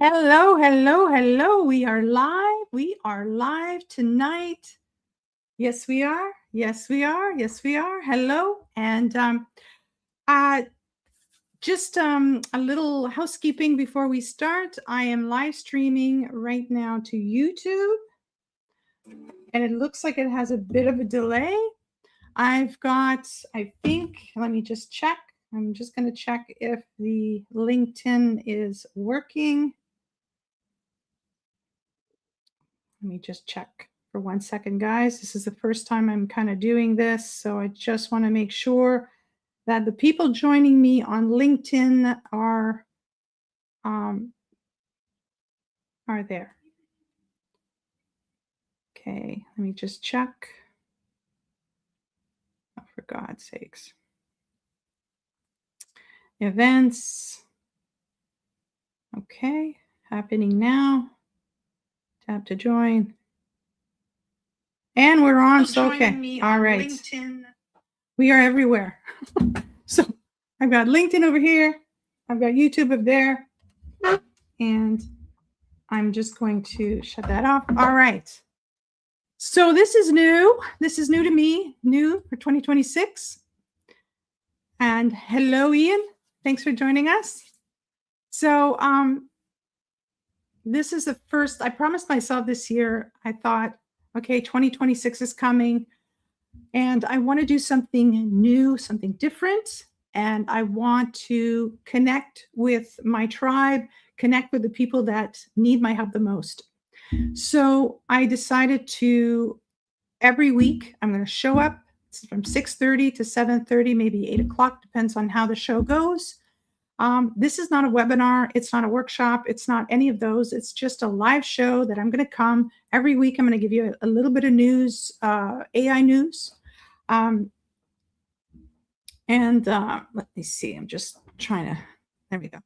Hello, hello, hello. We are live. We are live tonight. Yes, we are. Yes, we are. Yes, we are. Hello. And just a little housekeeping before we start. I am live streaming right now to YouTube, and it looks like it has a bit of a delay. I've got, I think, let me just check. I'm just going to check if the LinkedIn is working. Let me just check for 1 second, guys. This is the first time I'm kind of doing this, so I just want to make sure that the people joining me on LinkedIn are there. Okay, let me just check. Oh, for God's sakes. Events. Okay, happening now. Tap to join. And we're on, so okay. All right. LinkedIn. We are everywhere. So I've got LinkedIn over here. I've got YouTube up there. And I'm just going to shut that off. All right. So this is new. This is new to me, new for 2026. And hello, Ian. Thanks for joining us. So this is the first, I promised myself this year, I thought, okay, 2026 is coming. And I want to do something new, something different. And I want to connect with my tribe, connect with the people that need my help the most. So I decided to, every week, I'm going to show up from 6:30 to 7:30, maybe 8 o'clock, depends on how the show goes. This is not a webinar. It's not a workshop. It's not any of those. It's just a live show that I'm going to come every week. I'm going to give you a little bit of news, AI news. Let me see. I'm just trying to, there we go.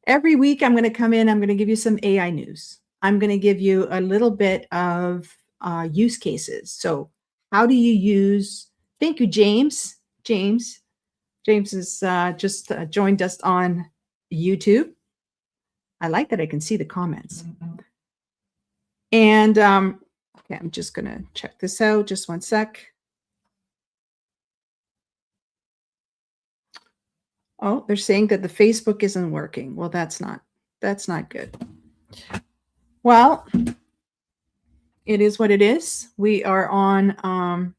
Every week I'm going to come in. I'm going to give you some AI news. I'm going to give you a little bit of use cases. So how do you use, thank you, James. James has just joined us on YouTube. I like that I can see the comments. And okay, I'm just going to check this out. Just 1 sec. Oh, they're saying that the Facebook isn't working. Well, that's not good. Well, it is what it is. We are on,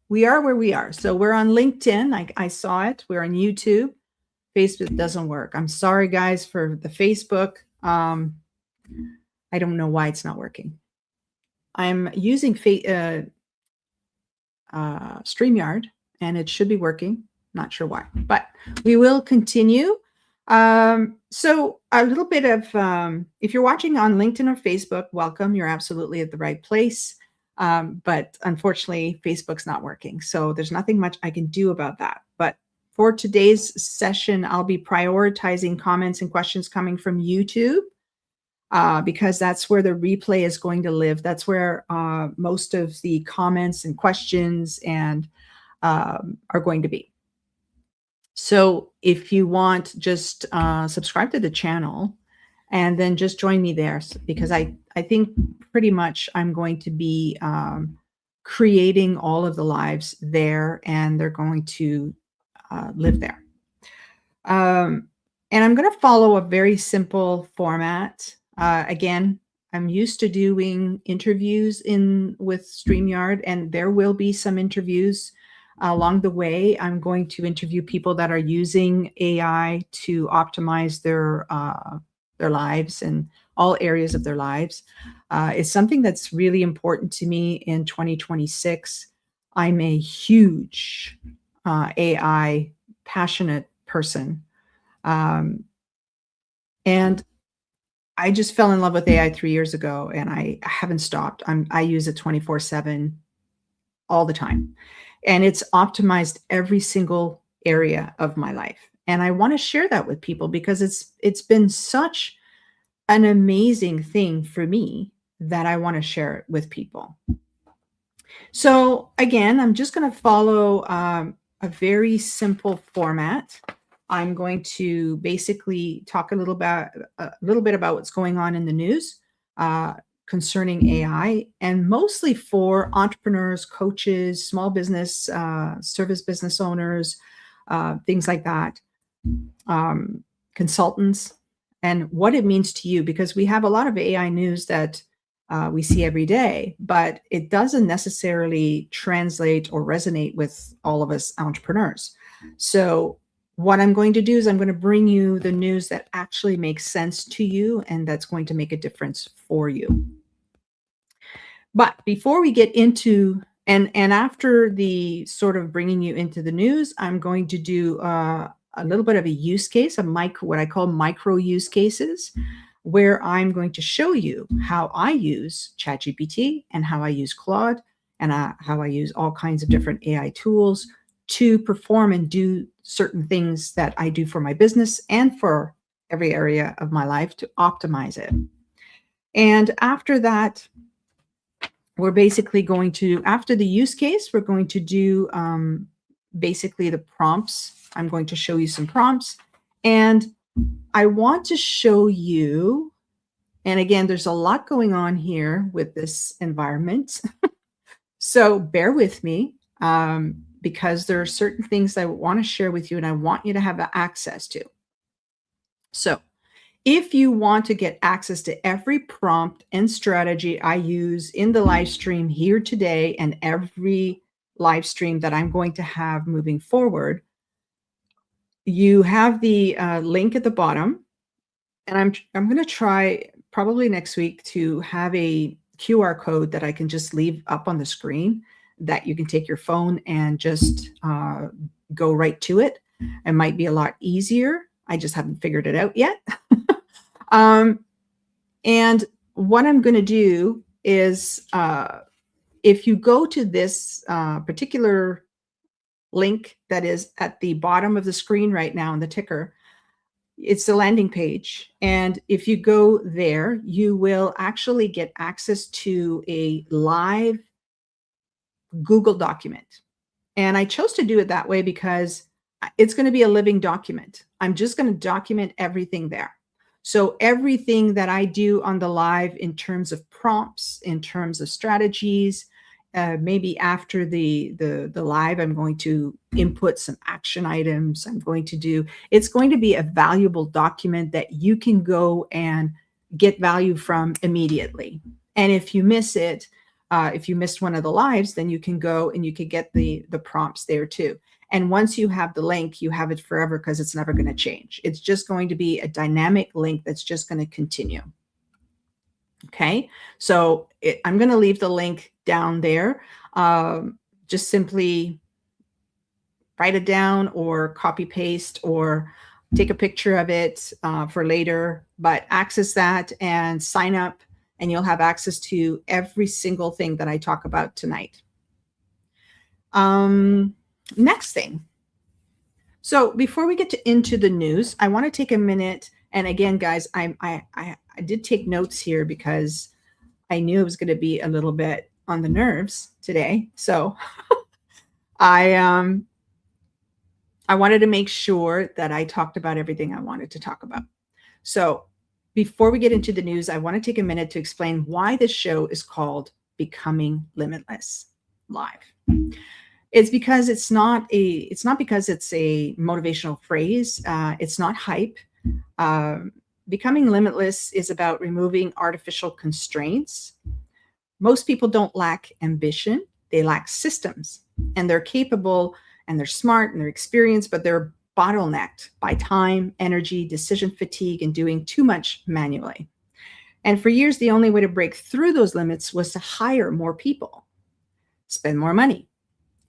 we are where we are. So we're on LinkedIn. I saw it. We're on YouTube. Facebook doesn't work. I'm sorry, guys, for the Facebook. I don't know why it's not working. I'm using StreamYard, and it should be working. Not sure why, but we will continue. So a little bit of, if you're watching on LinkedIn or Facebook, welcome. You're absolutely at the right place. But unfortunately, Facebook's not working. So there's nothing much I can do about that. But for today's session, I'll be prioritizing comments and questions coming from YouTube, because that's where the replay is going to live. That's where most of the comments and questions and are going to be. So if you want, just subscribe to the channel and then just join me there, because I think pretty much I'm going to be creating all of the lives there, and they're going to live there. And I'm going to follow a very simple format. Again, I'm used to doing interviews with StreamYard, and there will be some interviews along the way. I'm going to interview people that are using AI to optimize their lives and all areas of their lives. It's something that's really important to me in 2026. I'm a huge AI passionate person. And I just fell in love with AI 3 years ago, and I haven't stopped. I use it 24/7 all the time. And it's optimized every single area of my life. And I want to share that with people because it's been such an amazing thing for me that I want to share it with people. So again, I'm just going to follow a very simple format. I'm going to basically talk a little bit about what's going on in the news uh, concerning AI, and mostly for entrepreneurs, coaches, small business, service business owners, things like that, consultants, and what it means to you. Because we have a lot of AI news that we see every day, but it doesn't necessarily translate or resonate with all of us entrepreneurs. So what I'm going to do is I'm going to bring you the news that actually makes sense to you and that's going to make a difference for you. But before we get into and after the sort of bringing you into the news, I'm going to do a little bit of a use case, what I call micro use cases, where I'm going to show you how I use ChatGPT and how I use Claude and how I use all kinds of different AI tools to perform and do certain things that I do for my business and for every area of my life to optimize it. And after that, we're basically going to, after the use case, we're going to do basically the prompts. I'm going to show you some prompts. And I want to show you, and again, there's a lot going on here with this environment. So bear with me because there are certain things I want to share with you and I want you to have access to. So if you want to get access to every prompt and strategy I use in the live stream here today and every live stream that I'm going to have moving forward, you have the link at the bottom. And I'm going to try probably next week to have a QR code that I can just leave up on the screen that you can take your phone and just go right to it. It might be a lot easier. I just haven't figured it out yet. And what I'm going to do is if you go to this particular link that is at the bottom of the screen right now in the ticker, it's the landing page. And if you go there, you will actually get access to a live Google document. And I chose to do it that way because it's going to be a living document. I'm just going to document everything there. So everything that I do on the live in terms of prompts, in terms of strategies, maybe after the live, I'm going to input some action items. It's going to be a valuable document that you can go and get value from immediately. And if you miss it, if you missed one of the lives, then you can go and you can get the prompts there too. And once you have the link, you have it forever because it's never going to change. It's just going to be a dynamic link that's just going to continue. Okay, so I'm going to leave the link down there. Just simply write it down or copy paste or take a picture of it for later, but access that and sign up and you'll have access to every single thing that I talk about tonight. Next thing. So before we get into the news, I want to take a minute. And again, guys, I did take notes here because I knew it was going to be a little bit on the nerves today. So I wanted to make sure that I talked about everything I wanted to talk about. So before we get into the news, I want to take a minute to explain why this show is called Becoming Limitless Live. It's because it's not because it's a motivational phrase. It's not hype. Becoming limitless is about removing artificial constraints. Most people don't lack ambition. They lack systems, and they're capable and they're smart and they're experienced, but they're bottlenecked by time, energy, decision fatigue, and doing too much manually. And for years, the only way to break through those limits was to hire more people, spend more money,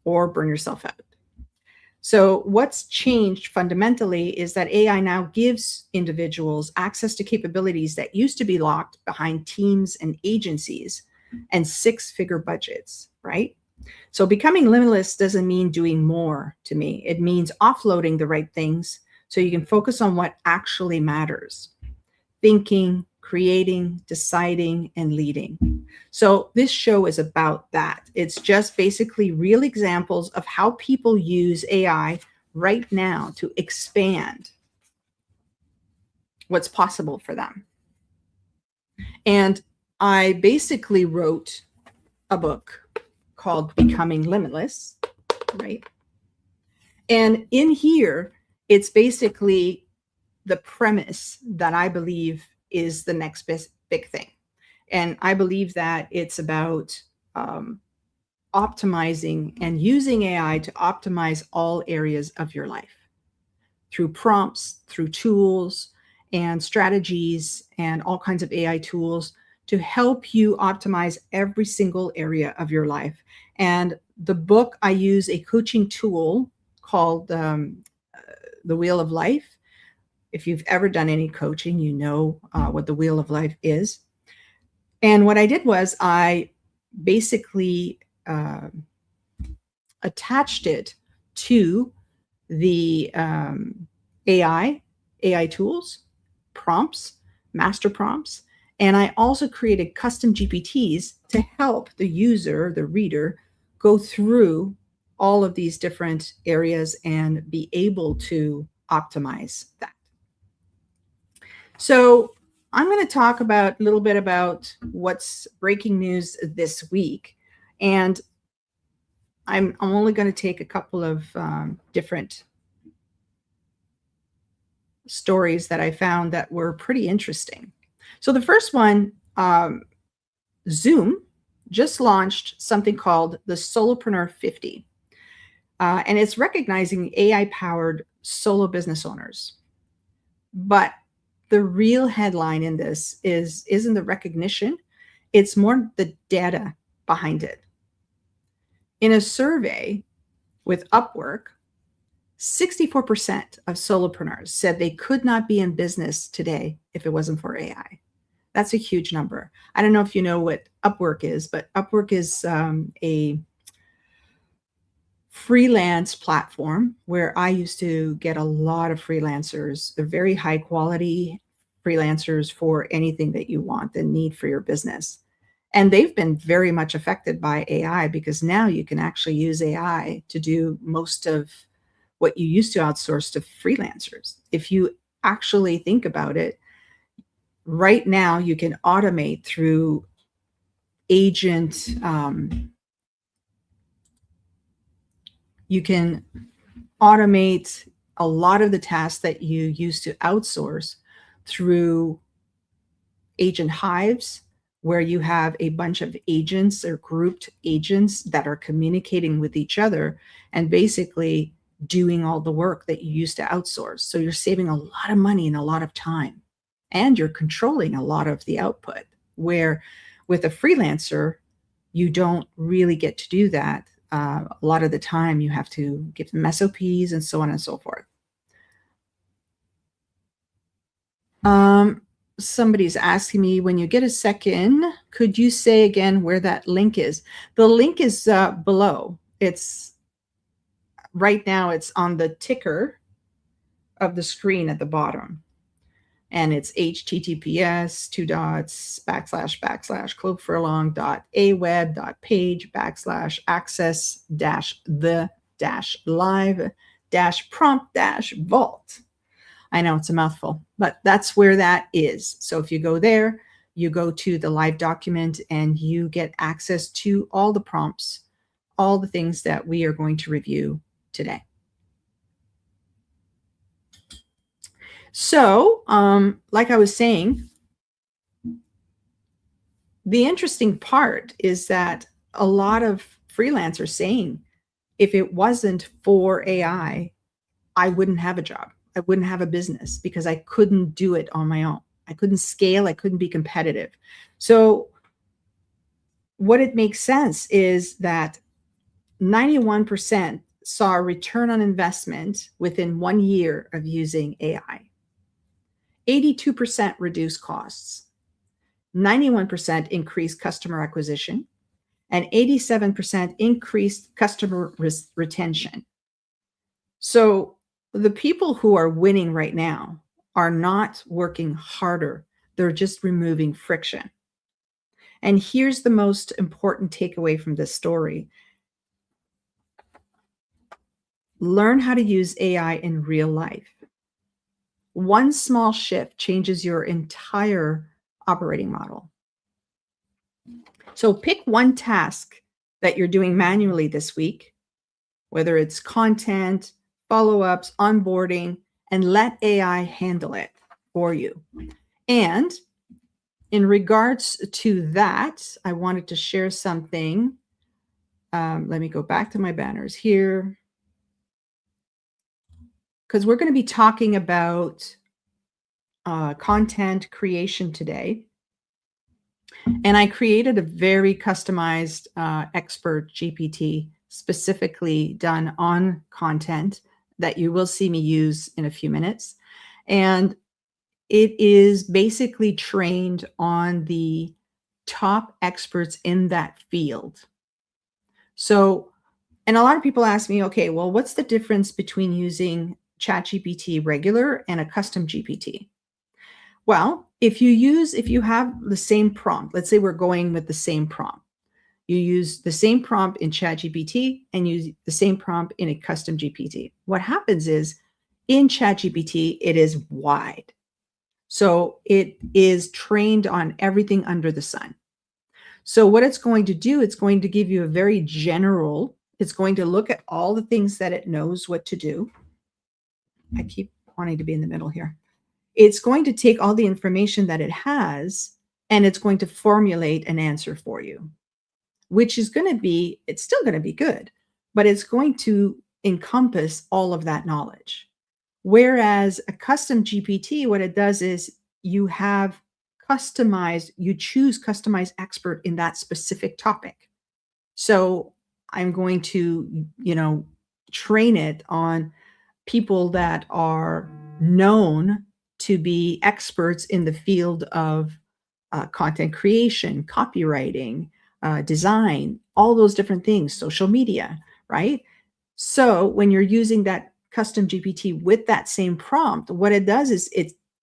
or burn yourself out. So what's changed fundamentally is that AI now gives individuals access to capabilities that used to be locked behind teams and agencies and six-figure budgets, right? So becoming limitless doesn't mean doing more to me. It means offloading the right things so you can focus on what actually matters. Thinking, creating, deciding, and leading. So this show is about that. It's just basically real examples of how people use AI right now to expand what's possible for them. And I basically wrote a book called Becoming Limitless, right? And in here, it's basically the premise that I believe is the next big thing. And I believe that it's about optimizing and using AI to optimize all areas of your life through prompts, through tools and strategies and all kinds of AI tools to help you optimize every single area of your life. And the book, I use a coaching tool called The Wheel of Life. If you've ever done any coaching, you know what the Wheel of Life is. And what I did was I basically attached it to the AI tools, prompts, master prompts, and I also created custom GPTs to help the user, the reader, go through all of these different areas and be able to optimize that. So I'm going to talk about a little bit about what's breaking news this week. And I'm only going to take a couple of different stories that I found that were pretty interesting. So the first one, Zoom just launched something called the Solopreneur 50. And it's recognizing AI-powered solo business owners. But the real headline in this isn't the recognition, it's more the data behind it. In a survey with Upwork, 64% of solopreneurs said they could not be in business today if it wasn't for AI. That's a huge number. I don't know if you know what Upwork is, but Upwork is a freelance platform where I used to get a lot of freelancers. They're very high quality freelancers for anything that you want and need for your business. And they've been very much affected by AI because now you can actually use AI to do most of what you used to outsource to freelancers. If you actually think about it, right now you can automate through agent, you can automate a lot of the tasks that you used to outsource through agent hives, where you have a bunch of agents or grouped agents that are communicating with each other and basically doing all the work that you used to outsource. So you're saving a lot of money and a lot of time, and you're controlling a lot of the output, where with a freelancer, you don't really get to do that. A lot of the time you have to give them SOPs and so on and so forth. Somebody's asking me, when you get a second, could you say again where that link is? The link is below. It's right now, it's on the ticker of the screen at the bottom. And it's https://cloakforalong.aweb.page/access-the-live-prompt-vault. I know it's a mouthful, but that's where that is. So if you go there, you go to the live document and you get access to all the prompts, all the things that we are going to review today. So, like I was saying, the interesting part is that a lot of freelancers saying, if it wasn't for AI, I wouldn't have a job. I wouldn't have a business because I couldn't do it on my own. I couldn't scale. I couldn't be competitive. So what it makes sense is that 91% saw a return on investment within 1 year of using AI. 82% reduced costs. 91% increased customer acquisition, and 87% increased customer retention. So the people who are winning right now are not working harder. They're just removing friction. And here's the most important takeaway from this story. learn how to use AI in real life. One small shift changes your entire operating model. So pick one task that you're doing manually this week, whether it's content, follow-ups, onboarding, and let AI handle it for you. And in regards to that, I wanted to share something. Let me go back to my banners here, because we're going to be talking about content creation today. And I created a very customized expert GPT specifically done on content that you will see me use in a few minutes. And it is basically trained on the top experts in that field. So, and a lot of people ask me, okay, well, what's the difference between using ChatGPT regular and a custom GPT? Well, if you have the same prompt, let's say we're going with the same prompt. You use the same prompt in ChatGPT and use the same prompt in a custom GPT. What happens is in ChatGPT, it is wide. So it is trained on everything under the sun. So what it's going to do, it's going to give you a very general, it's going to look at all the things that it knows what to do. I keep wanting to be in the middle here. It's going to take all the information that it has and it's going to formulate an answer for you, which is going to be, it's still going to be good, but it's going to encompass all of that knowledge. Whereas a custom GPT, what it does is you have customized, you choose customized expert in that specific topic. So I'm going to, train it on people that are known to be experts in the field of content creation, copywriting, design, all those different things, social media, right? So when you're using that custom GPT with that same prompt, what it does is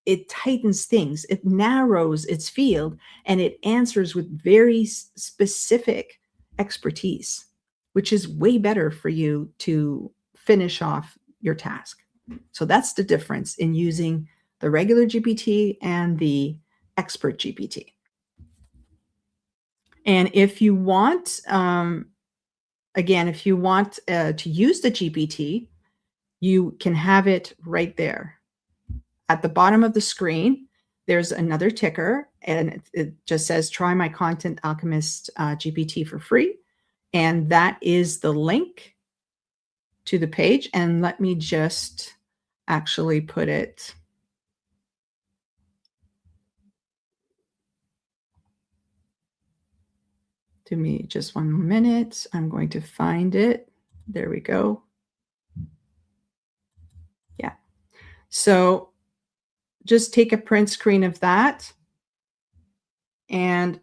it tightens things, it narrows its field, and it answers with very specific expertise, which is way better for you to finish off your task. So that's the difference in using the regular GPT and the expert GPT. And if you want, again, if you want to use the GPT, you can have it right there. At the bottom of the screen, there's another ticker, and it just says, try my Content Alchemist GPT for free. And that is the link to the page. And let me just actually put it. Give me just 1 minute. I'm going to find it. There we go. Yeah. So just take a print screen of that and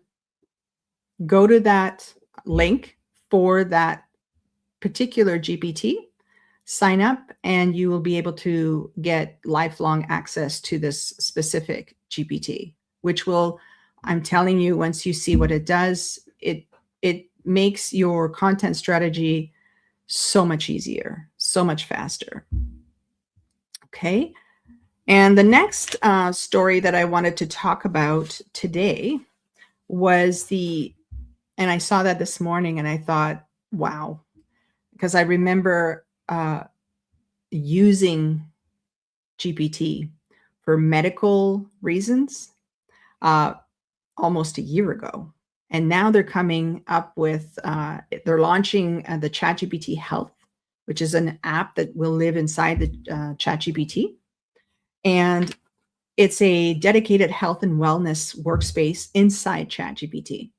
go to that link for that particular GPT, sign up, and you will be able to get lifelong access to this specific GPT, which will, I'm telling you, once you see what it does, it makes your content strategy so much easier, so much faster. Okay. And the next story that I wanted to talk about today was and I saw that this morning and I thought, wow, because I remember using GPT for medical reasons almost a year ago. And now they're coming up with, they're launching the ChatGPT Health, which is an app that will live inside the ChatGPT. And it's a dedicated health and wellness workspace inside ChatGPT.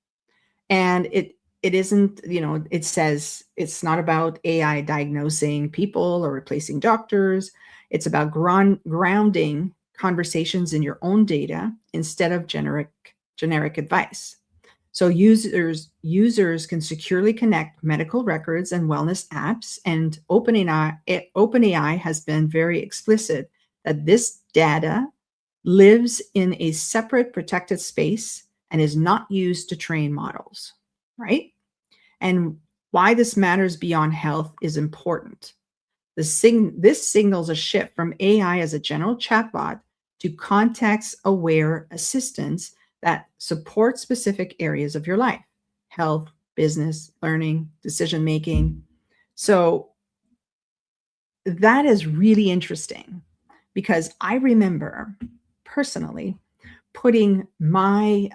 And it isn't, it says it's not about AI diagnosing people or replacing doctors. It's about grounding conversations in your own data instead of generic advice. So users can securely connect medical records and wellness apps, and OpenAI has been very explicit that this data lives in a separate protected space and is not used to train models, right? And why this matters beyond health is important. This signals a shift from AI as a general chatbot to context-aware assistance that supports specific areas of your life: health, business, learning, decision-making. So that is really interesting because I remember personally putting my,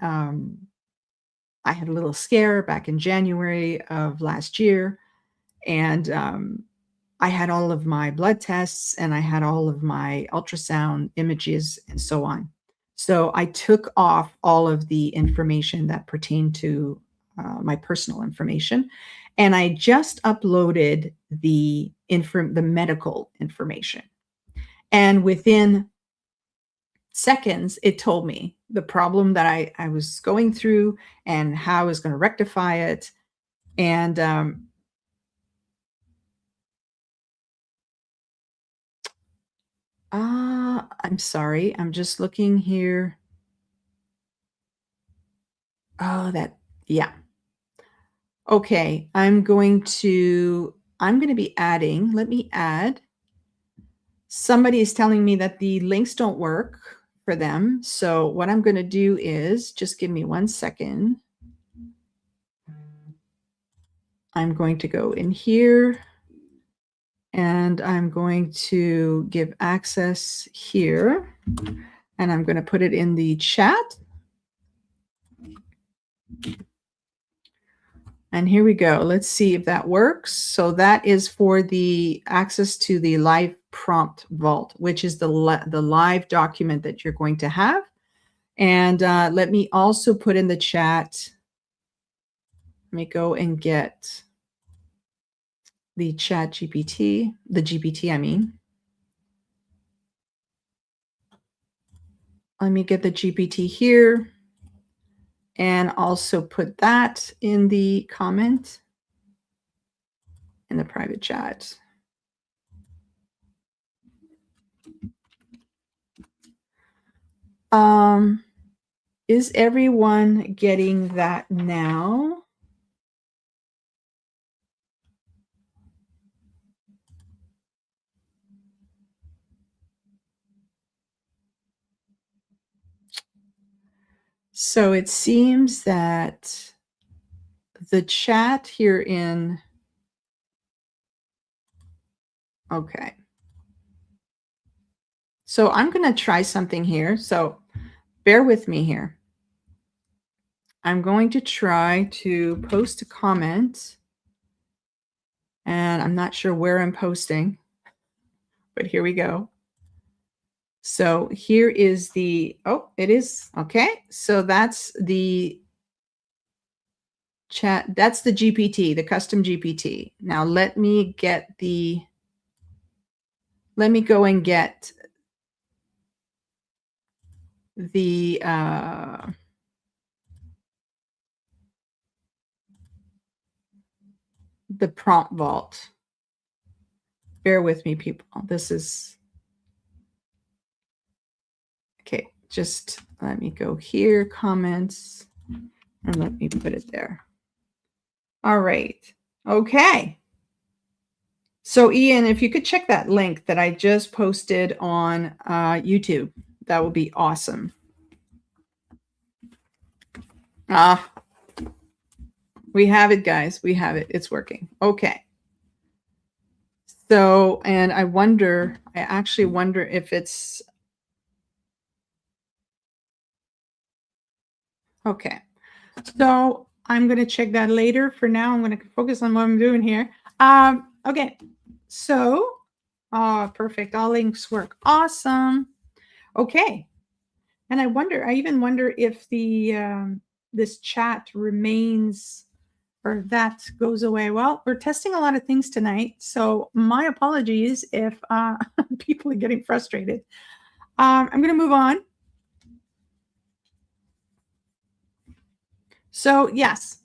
I had a little scare back in January of last year, and I had all of my blood tests and I had all of my ultrasound images and so on. So I took off all of the information that pertained to my personal information, and I just uploaded the medical information. And within seconds, it told me the problem that I was going through and how I was going to rectify it. And I'm sorry. I'm just looking here. Oh, yeah. Okay. I'm going to be adding, let me add. Somebody is telling me that the links don't work for them. So what I'm going to do is just give me 1 second. I'm going to go in here and I'm going to give access here, and I'm going to put it in the chat. And here we go. Let's see if that works. So that is for the access to the live prompt vault, which is the live document that you're going to have. And let me also put in the chat. Let me go and get the chat GPT, the GPT, I mean. Let me get the GPT here and also put that in the comment in the private chat. Is everyone getting that now? So it seems that the chat here in, okay. So I'm going to try something here. So bear with me here. I'm going to try to post a comment, and I'm not sure where I'm posting, but here we go. So here is the, oh, it is, okay. So that's the chat, that's the GPT, the custom GPT. Now let me go and get the, the prompt vault. Bear with me, people. This is, okay, just let me go here, comments, and let me put it there. All right. Okay. So Ian, if you could check that link that I just posted on YouTube, that would be awesome. We have it, guys. We have it. It's working. Okay. So, and I actually wonder if it's, okay. So I'm going to check that later. For now, I'm going to focus on what I'm doing here. Okay. So, perfect. All links work. Awesome. Okay. And I even wonder if the, this chat remains, or that goes away. Well, we're testing a lot of things tonight, so my apologies if people are getting frustrated. I'm going to move on. So yes,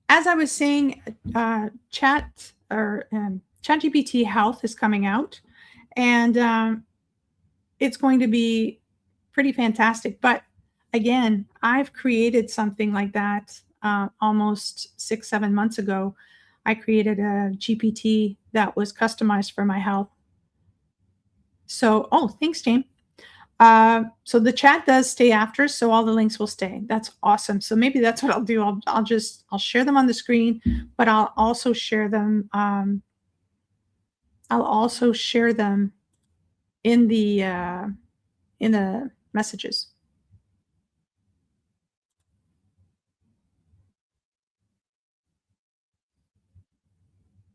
as I was saying, ChatGPT Health is coming out, and it's going to be pretty fantastic. But again, I've created something like that almost 6-7 months ago. I created a GPT that was customized for my health. So, oh, thanks, Jane. So the chat does stay after, so all the links will stay. That's awesome. So maybe that's what I'll do. I'll share them on the screen, but I'll also share them. I'll also share them in the messages.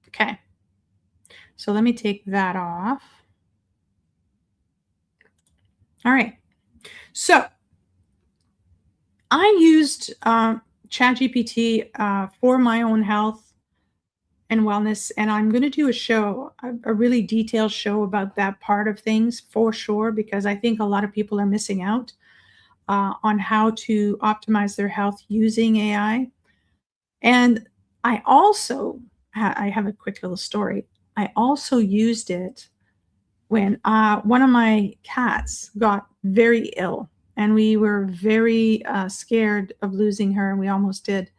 Okay. So let me take that off. All right. So I used ChatGPT for my own health and wellness, and I'm going to do a really detailed show about that part of things for sure, because I think a lot of people are missing out on how to optimize their health using AI. And I also, I have a quick little story. I also used it when one of my cats got very ill, and we were very scared of losing her, and we almost did.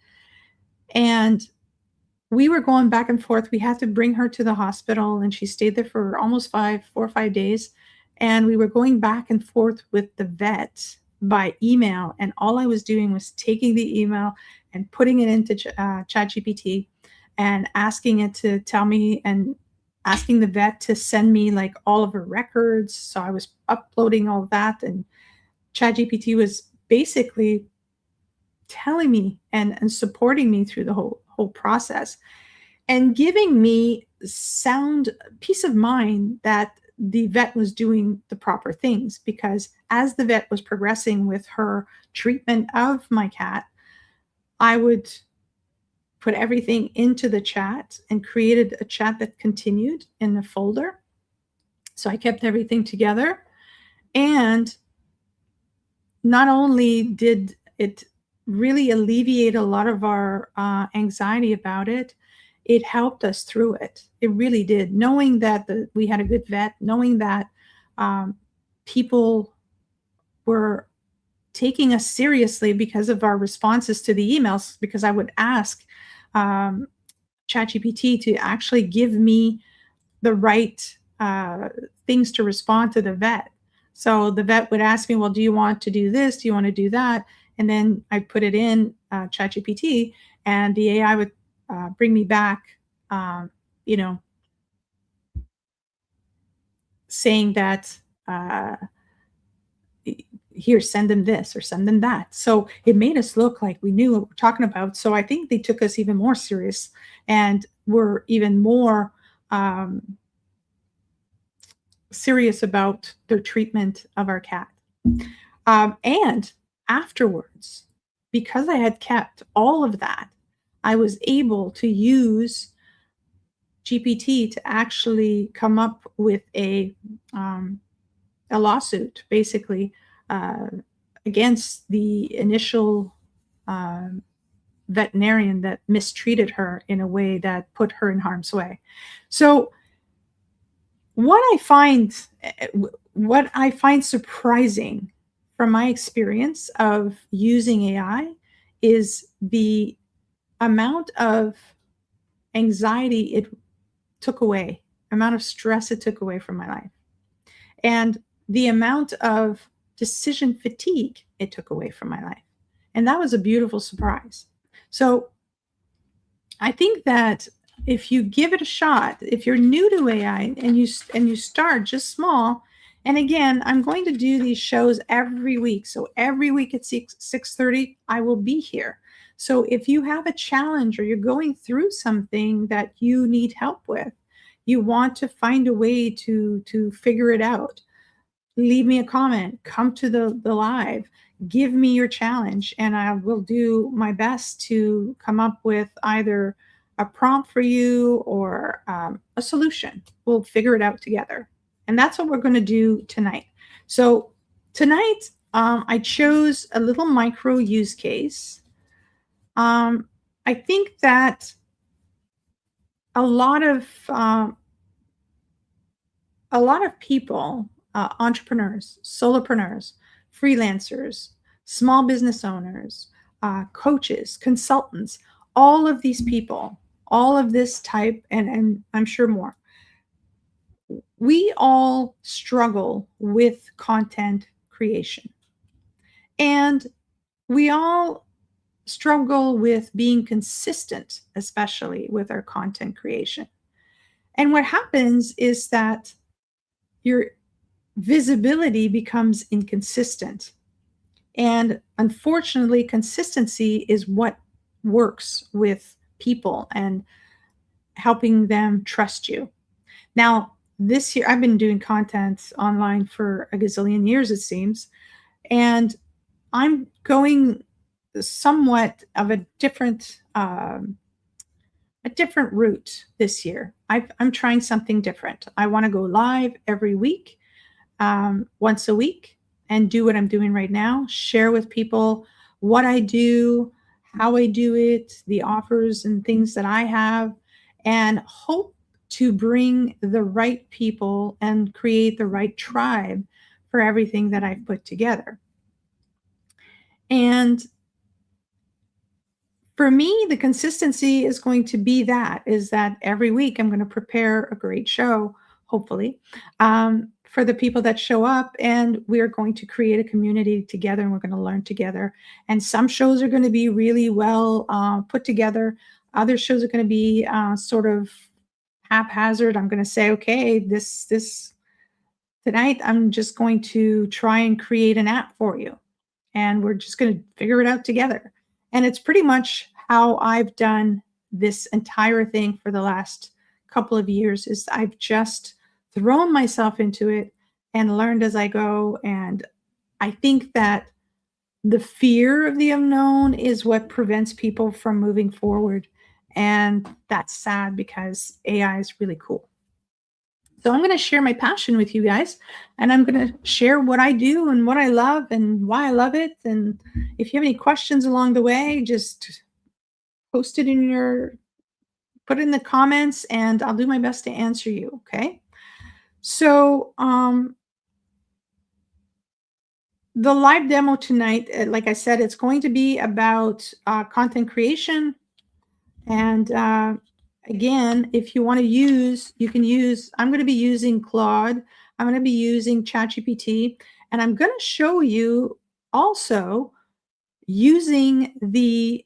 And we were going back and forth. We had to bring her to the hospital, and she stayed there for almost 4 or 5 days. And we were going back and forth with the vet by email. And all I was doing was taking the email and putting it into ChatGPT and asking it to tell me, and asking the vet to send me like all of her records. So I was uploading all that, and ChatGPT was basically telling me and supporting me through the whole process, and giving me sound peace of mind that the vet was doing the proper things. Because as the vet was progressing with her treatment of my cat, I would put everything into the chat and created a chat that continued in the folder. So I kept everything together. And not only did it really alleviate a lot of our anxiety about it, it helped us through it. It really did. Knowing that we had a good vet, knowing that people were taking us seriously because of our responses to the emails, because I would ask ChatGPT to actually give me the right things to respond to the vet. So the vet would ask me, well, do you want to do this? Do you want to do that? And then I put it in ChatGPT, and the AI would bring me back, saying that, here, send them this or send them that. So it made us look like we knew what we're talking about. So I think they took us even more serious, and were even more serious about their treatment of our cat. And afterwards, because I had kept all of that, I was able to use GPT to actually come up with a lawsuit, basically, against the initial veterinarian that mistreated her in a way that put her in harm's way. So what I find surprising from my experience of using AI is the amount of anxiety it took away, amount of stress it took away from my life, and the amount of decision fatigue it took away from my life. And that was a beautiful surprise. So I think that if you give it a shot, if you're new to AI and you start just small, and again, I'm going to do these shows every week. So every week at 6:30, I will be here. So if you have a challenge, or you're going through something that you need help with, you want to find a way to figure it out, leave me a comment, come to the live, give me your challenge, and I will do my best to come up with either a prompt for you or a solution. We'll figure it out together. And that's what we're going to do tonight. So tonight, I chose a little micro use case. I think that a lot of people, entrepreneurs, solopreneurs, freelancers, small business owners, coaches, consultants, all of these people, all of this type, and I'm sure more. We all struggle with content creation, and we all struggle with being consistent, especially with our content creation. And what happens is that your visibility becomes inconsistent. And unfortunately, consistency is what works with people and helping them trust you. Now, this year, I've been doing content online for a gazillion years, it seems, and I'm going somewhat of a different route this year. I'm trying something different. I want to go live every week, once a week, and do what I'm doing right now. Share with people what I do, how I do it, the offers and things that I have, and hope to bring the right people and create the right tribe for everything that I've put together. And for me, the consistency is going to be is that every week I'm going to prepare a great show, hopefully, for the people that show up, and we are going to create a community together, and we're going to learn together. And some shows are going to be really well put together. Other shows are going to be sort of haphazard. I'm going to say, okay, this tonight I'm just going to try and create an app for you, and we're just going to figure it out together. And it's pretty much how I've done this entire thing for the last couple of years. Is I've just thrown myself into it and learned as I go. And I think that the fear of the unknown is what prevents people from moving forward. And that's sad because AI is really cool. So I'm going to share my passion with you guys, and I'm going to share what I do and what I love and why I love it. And if you have any questions along the way, just post it put it in the comments, and I'll do my best to answer you. Okay. So, the live demo tonight, like I said, it's going to be about content creation. And again, if you want to you can use, I'm going to be using Claude. I'm going to be using ChatGPT. And I'm going to show you also using the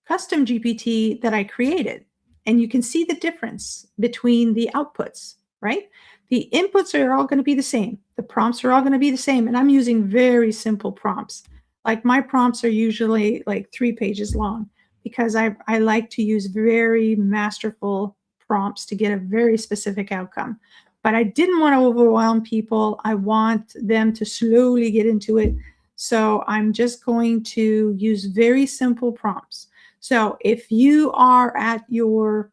custom GPT that I created. And you can see the difference between the outputs, right? The inputs are all going to be the same. The prompts are all going to be the same. And I'm using very simple prompts. Like my prompts are usually like 3 pages long, because I like to use very masterful prompts to get a very specific outcome. But I didn't want to overwhelm people. I want them to slowly get into it. So I'm just going to use very simple prompts. So if you're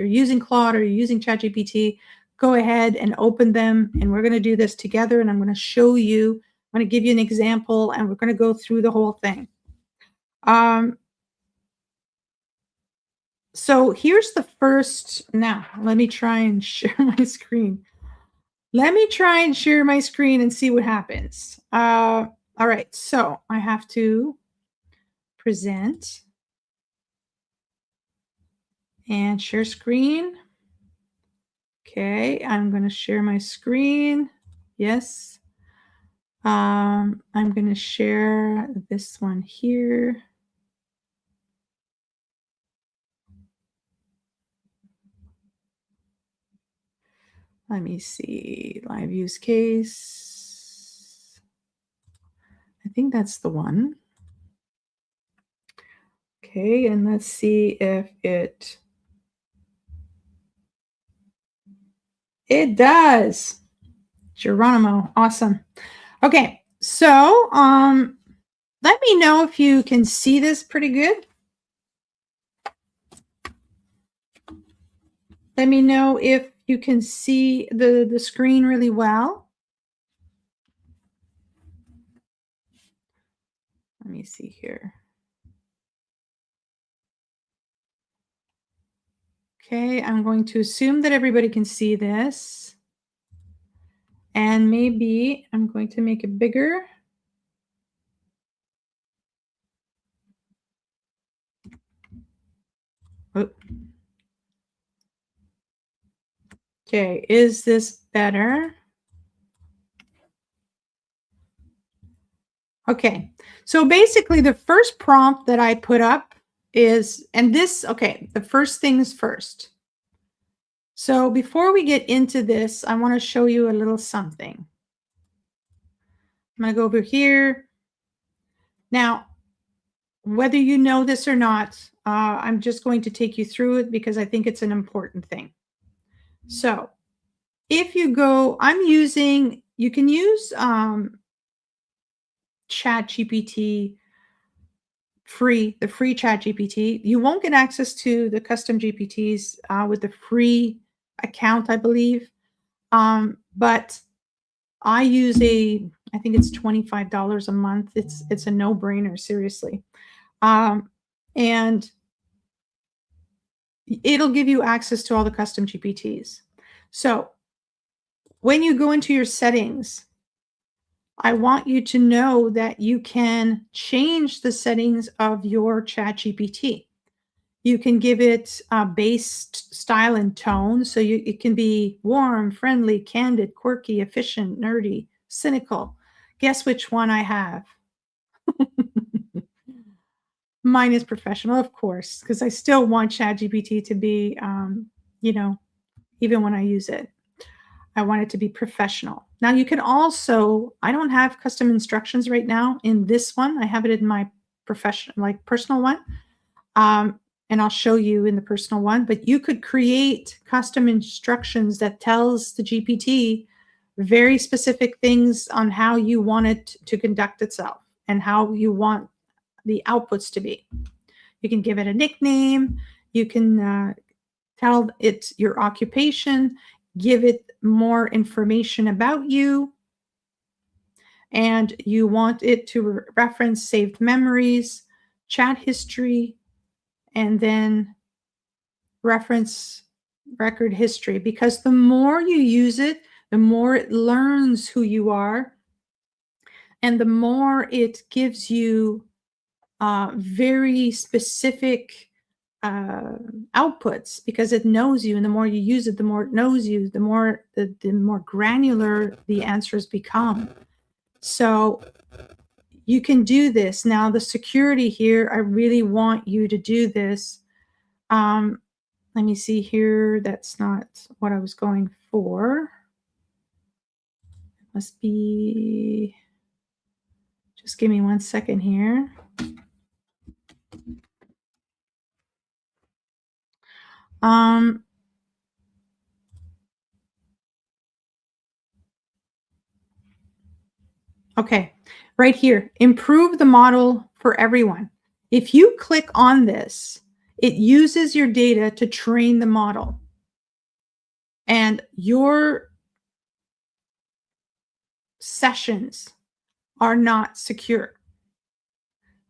using Claude or you're using ChatGPT, go ahead and open them, and we're going to do this together. And I'm going to show you. I'm going to give you an example, and we're going to go through the whole thing. So here's the first. Now, let me try and share my screen. Let me try and share my screen and see what happens. All right, so I have to present and share screen. Okay, I'm going to share my screen. Yes. I'm going to share this one here. Let me see, live use case. I think that's the one. Okay, and let's see if it does. Geronimo, awesome. Okay, so let me know if you can see this pretty good. Let me know if you can see the screen really well. Let me see here. Okay, I'm going to assume that everybody can see this. And maybe I'm going to make it bigger. Oh, okay, is this better? Okay, so basically the first prompt that I put up is, and this, okay, the first things first. So before we get into this, I want to show you a little something. I'm going to go over here. Now, whether you know this or not, I'm just going to take you through it because I think it's an important thing. So if you go, you can use Chat GPT free, the free Chat GPT. You won't get access to the custom GPTs with the free account, I believe. But I use I think it's $25 a month. It's a no-brainer, seriously. And it'll give you access to all the custom GPTs. So when you go into your settings, I want you to know that you can change the settings of your Chat GPT. You can give it a based style and tone. So it can be warm, friendly, candid, quirky, efficient, nerdy, cynical. Guess which one I have? Mine is professional, of course, because I still want ChatGPT to be, you know, even when I use it, I want it to be professional. Now, you can also, I don't have custom instructions right now in this one. I have it in my professional, like personal one. And I'll show you in the personal one, but you could create custom instructions that tells the GPT very specific things on how you want it to conduct itself and how you want the outputs to be. You can give it a nickname. You can tell it your occupation, give it more information about you, and you want it to reference saved memories, chat history, and then reference record history, because the more you use it, the more it learns who you are, and the more it gives you very specific outputs, because it knows you, and the more you use it, the more it knows you, the more granular the answers become. So you can do this. Now, the security here, I really want you to do this. Let me see here. That's not what I was going for. It must be, just give me 1 second here. Okay, right here, improve the model for everyone. If you click on this, it uses your data to train the model. And your sessions are not secure.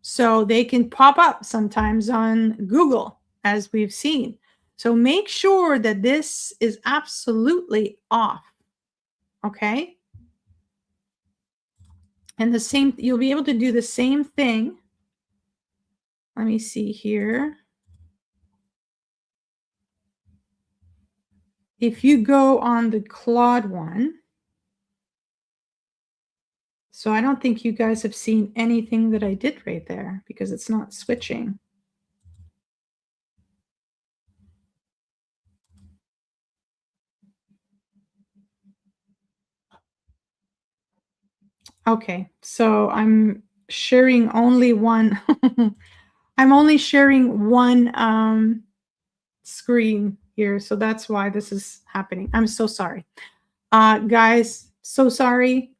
So they can pop up sometimes on Google, as we've seen. So make sure that this is absolutely off. Okay. And the same, you'll be able to do the same thing. Let me see here. If you go on the Claude one, so I don't think you guys have seen anything that I did right there because it's not switching. Okay, so I'm sharing only one. I'm only sharing one screen here, so that's why this is happening. I'm so sorry. Guys, so sorry.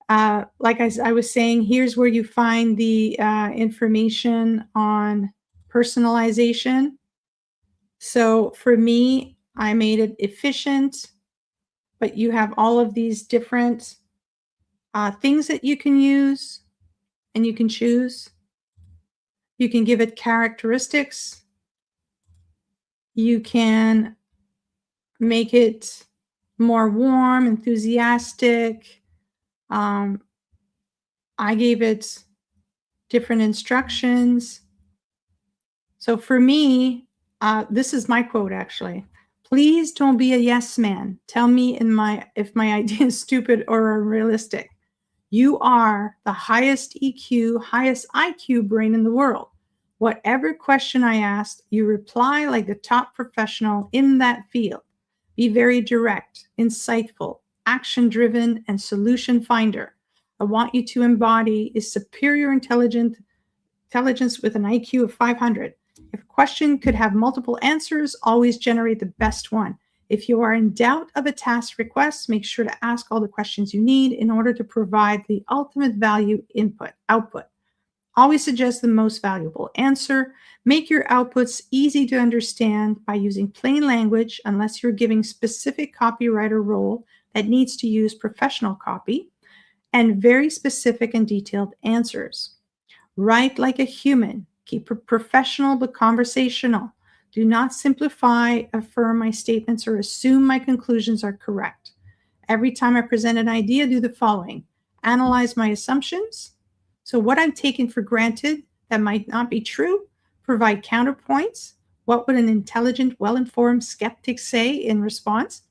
Like I was saying, here's where you find the information on personalization. So for me, I made it efficient, but you have all of these different things that you can use and you can choose. You can give it characteristics. You can make it more warm, enthusiastic. I gave it different instructions. So for me, This is my quote, actually. Please don't be a yes man. Tell me if my idea is stupid or unrealistic. You are the highest EQ, highest IQ brain in the world. Whatever question I ask, you reply like the top professional in that field. Be very direct, insightful, action-driven, and solution finder. I want you to embody a superior intelligence with an IQ of 500. If a question could have multiple answers, always generate the best one. If you are in doubt of a task request, make sure to ask all the questions you need in order to provide the ultimate value output. Always suggest the most valuable answer. Make your outputs easy to understand by using plain language unless you're giving specific copywriter role that needs to use professional copy, and very specific and detailed answers. Write like a human. Keep it professional but conversational. Do not simplify, affirm my statements, or assume my conclusions are correct. Every time I present an idea, do the following. Analyze my assumptions. So what I'm taking for granted that might not be true. Provide counterpoints. What would an intelligent, well-informed skeptic say in response?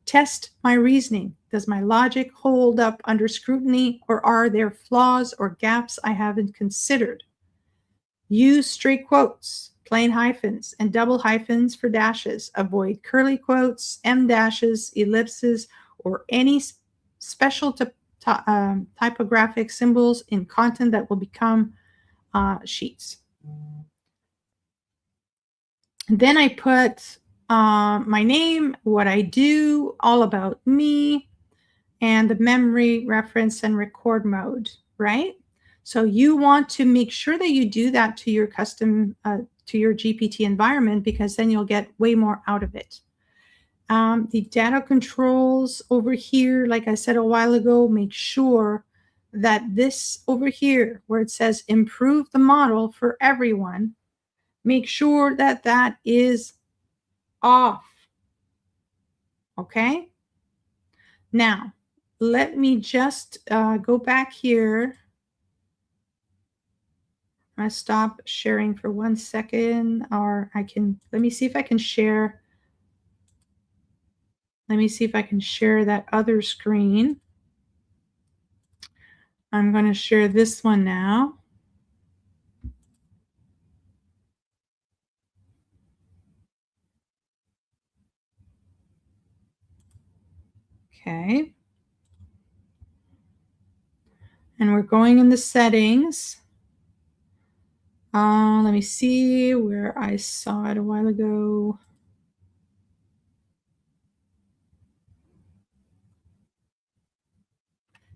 Test my reasoning. Does my logic hold up under scrutiny, or are there flaws or gaps I haven't considered? Use straight quotes, plain hyphens, and double hyphens for dashes. Avoid curly quotes, em dashes, ellipses, or any special typographic symbols in content that will become sheets. And then I put my name, what I do, all about me, and the memory, reference, and record mode, right? So you want to make sure that you do that to your custom, to your GPT environment, because then you'll get way more out of it. The data controls over here, like I said a while ago, make sure that this over here, where it says improve the model for everyone, make sure that that is off. Okay? Now, let me just go back here. I'm going to stop sharing for 1 second, or let me see if I can share. Let me see if I can share that other screen. I'm going to share this one now. Okay. And we're going in the settings. Let me see where I saw it a while ago.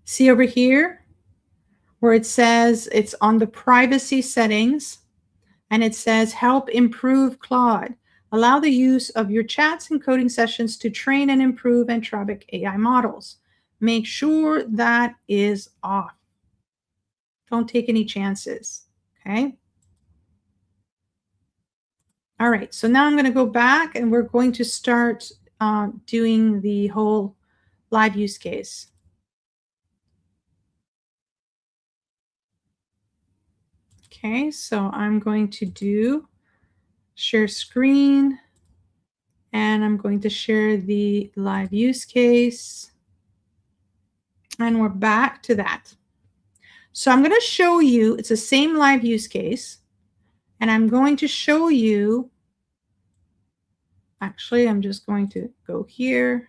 See over here where it says it's on the privacy settings, and it says help improve Claude. Allow the use of your chats and coding sessions to train and improve Anthropic AI models. Make sure that is off. Don't take any chances, okay? All right, so now I'm going to go back and we're going to start doing the whole live use case. Okay, so I'm going to do share screen, and I'm going to share the live use case, and we're back to that. So I'm going to show you, it's the same live use case, and I'm going to show you, actually, I'm just going to go here.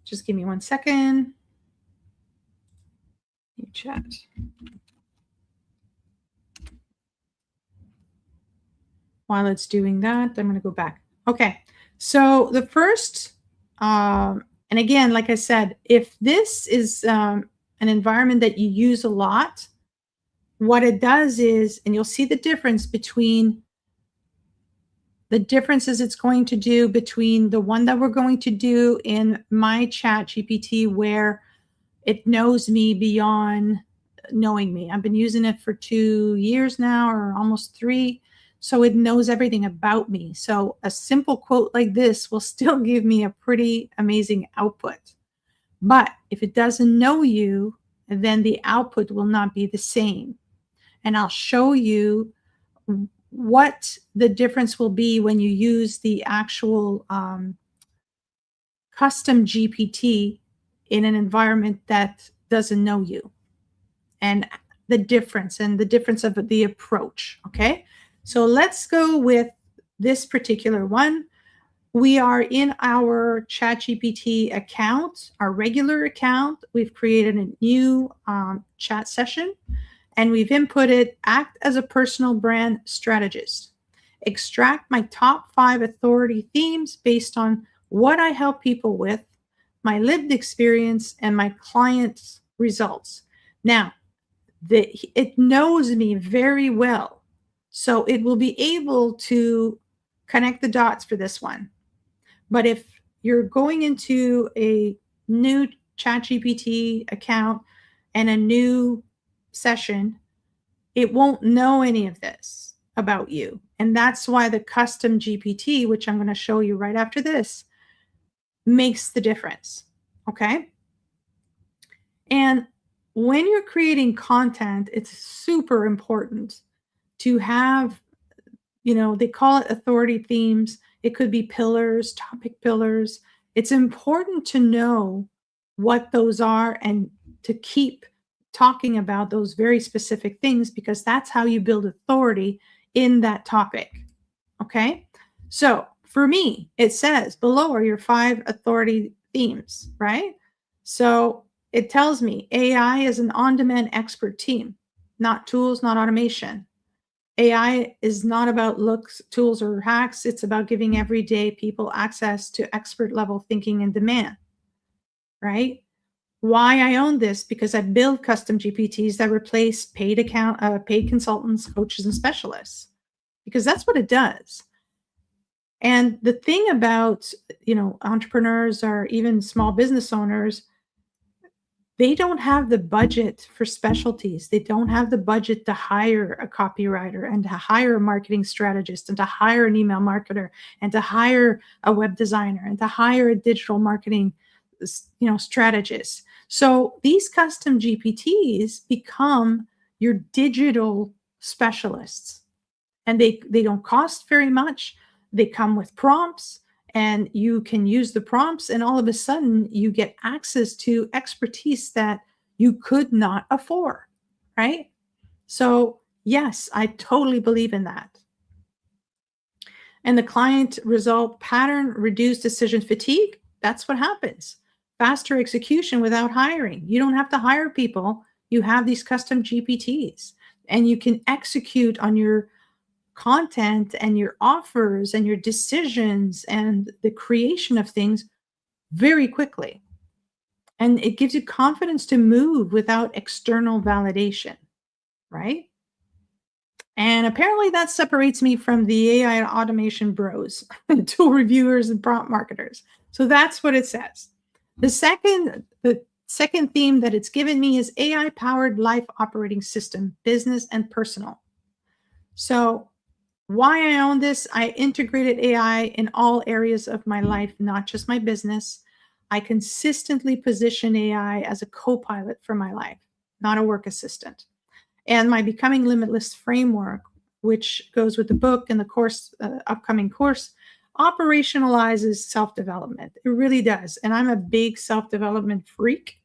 Just give me 1 second. You chat. While it's doing that, I'm going to go back. Okay, so the first, and again, like I said, if this is an environment that you use a lot, what it does is, and you'll see the difference between the differences it's going to do between the one that we're going to do in my chat GPT, where it knows me beyond knowing me. I've been using it for 2 years now, or almost 3. So it knows everything about me. So a simple quote like this will still give me a pretty amazing output. But if it doesn't know you, then the output will not be the same. And I'll show you what the difference will be when you use the actual custom GPT in an environment that doesn't know you, and the difference of the approach. Okay, so let's go with this particular one. We are in our ChatGPT account, our regular account. We've created a new chat session, and we've inputted act as a personal brand strategist. Extract my top 5 authority themes based on what I help people with, my lived experience, and my clients' results. Now, it knows me very well, so it will be able to connect the dots for this one. But if you're going into a new ChatGPT account and a new session, it won't know any of this about you. And that's why the custom GPT, which I'm going to show you right after this, makes the difference. Okay. And when you're creating content, it's super important to have, they call it authority themes. It could be pillars, topic pillars. It's important to know what those are and to keep talking about those very specific things, because that's how you build authority in that topic. Okay. So for me, it says below are your 5 authority themes, right? So it tells me AI is an on-demand expert team, not tools, not automation. AI is not about looks, tools, or hacks. It's about giving everyday people access to expert level thinking and demand, right? Why I own this? Because I build custom GPTs that replace paid consultants, coaches, and specialists, because that's what it does. And the thing about, entrepreneurs or even small business owners, they don't have the budget for specialties. They don't have the budget to hire a copywriter and to hire a marketing strategist and to hire an email marketer and to hire a web designer and to hire a digital marketing, strategist. So these custom GPTs become your digital specialists, and they don't cost very much. They come with prompts, and you can use the prompts, and all of a sudden you get access to expertise that you could not afford, right? So yes, I totally believe in that. And the client result pattern, reduced decision fatigue. That's what happens. Faster execution without hiring. You don't have to hire people. You have these custom GPTs, and you can execute on your content and your offers and your decisions and the creation of things very quickly. And it gives you confidence to move without external validation, right? And apparently that separates me from the AI automation bros, tool reviewers, and prompt marketers. So that's what it says. The second theme that it's given me is AI powered life operating system, business and personal. So why I own this: I integrated AI in all areas of my life, not just my business. I consistently position AI as a co-pilot for my life, not a work assistant. And my Becoming Limitless framework, which goes with the book and the course, upcoming course, operationalizes self-development. It really does. And I'm a big self-development freak.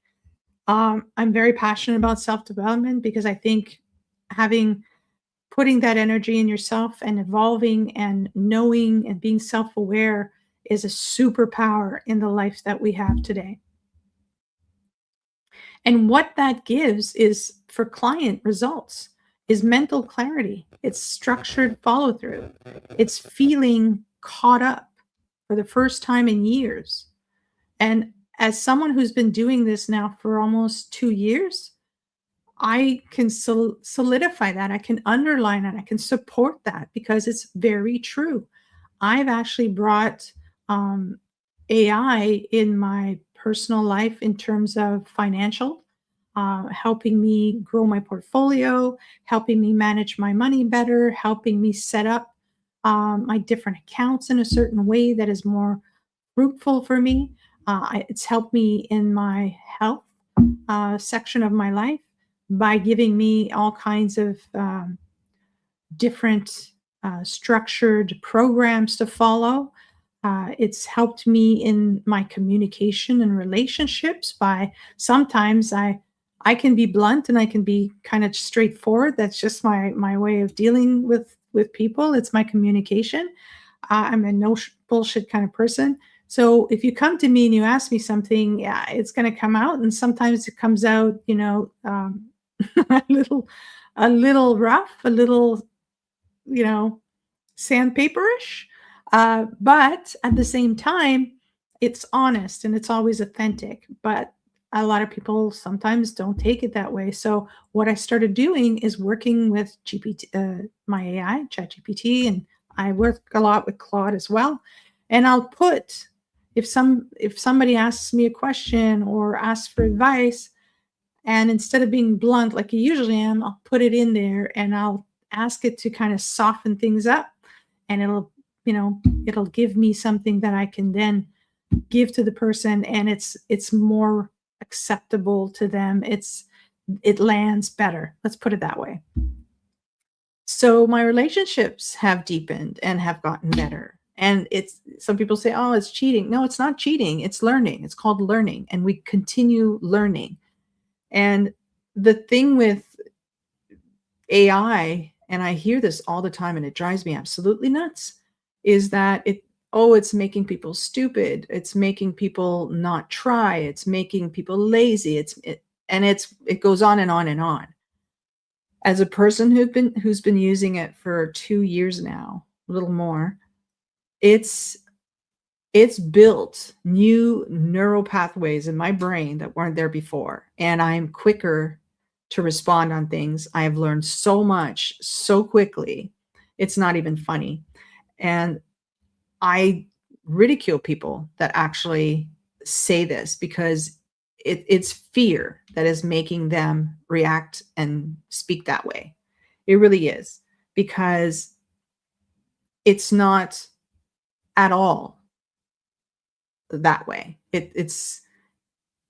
I'm very passionate about self-development because I think putting that energy in yourself and evolving and knowing and being self-aware is a superpower in the life that we have today. And what that gives is, for client results, is mental clarity. It's structured follow through. It's feeling caught up for the first time in years. And as someone who's been doing this now for almost 2 years, I can solidify that. I can underline it. I can support that because it's very true. I've actually brought AI in my personal life in terms of financial, helping me grow my portfolio, helping me manage my money better, helping me set up my different accounts in a certain way that is more fruitful for me. It's helped me in my health section of my life by giving me all kinds of different structured programs to follow. It's helped me in my communication and relationships by sometimes I can be blunt and I can be kind of straightforward. That's just my way of dealing with people. It's my communication. I'm a no bullshit kind of person. So if you come to me and you ask me something, yeah, it's going to come out, and sometimes it comes out, a little, a little rough, a little, you know, sandpaperish. But at the same time, it's honest and it's always authentic. But a lot of people sometimes don't take it that way. So what I started doing is working with GPT, my AI, ChatGPT, and I work a lot with Claude as well. And I'll put if somebody asks me a question or asks for advice, and instead of being blunt like I usually am, I'll put it in there and I'll ask it to kind of soften things up, and it'll give me something that I can then give to the person, and it's more acceptable to them. It lands better. Let's put it that way. So my relationships have deepened and have gotten better. And it's some people say, "Oh, it's cheating." No, it's not cheating. It's learning. It's called learning, and we continue learning. And the thing with AI, and I hear this all the time and it drives me absolutely nuts, is that it's making people stupid. It's making people not try. It's making people lazy. It goes on and on and on. As a person who's been using it for 2 years now, a little more, it's built new neural pathways in my brain that weren't there before, and I'm quicker to respond on things. I have learned so much so quickly. It's not even funny. And I ridicule people that actually say this because it's fear that is making them react and speak that way. It really is, because it's not at all that way. It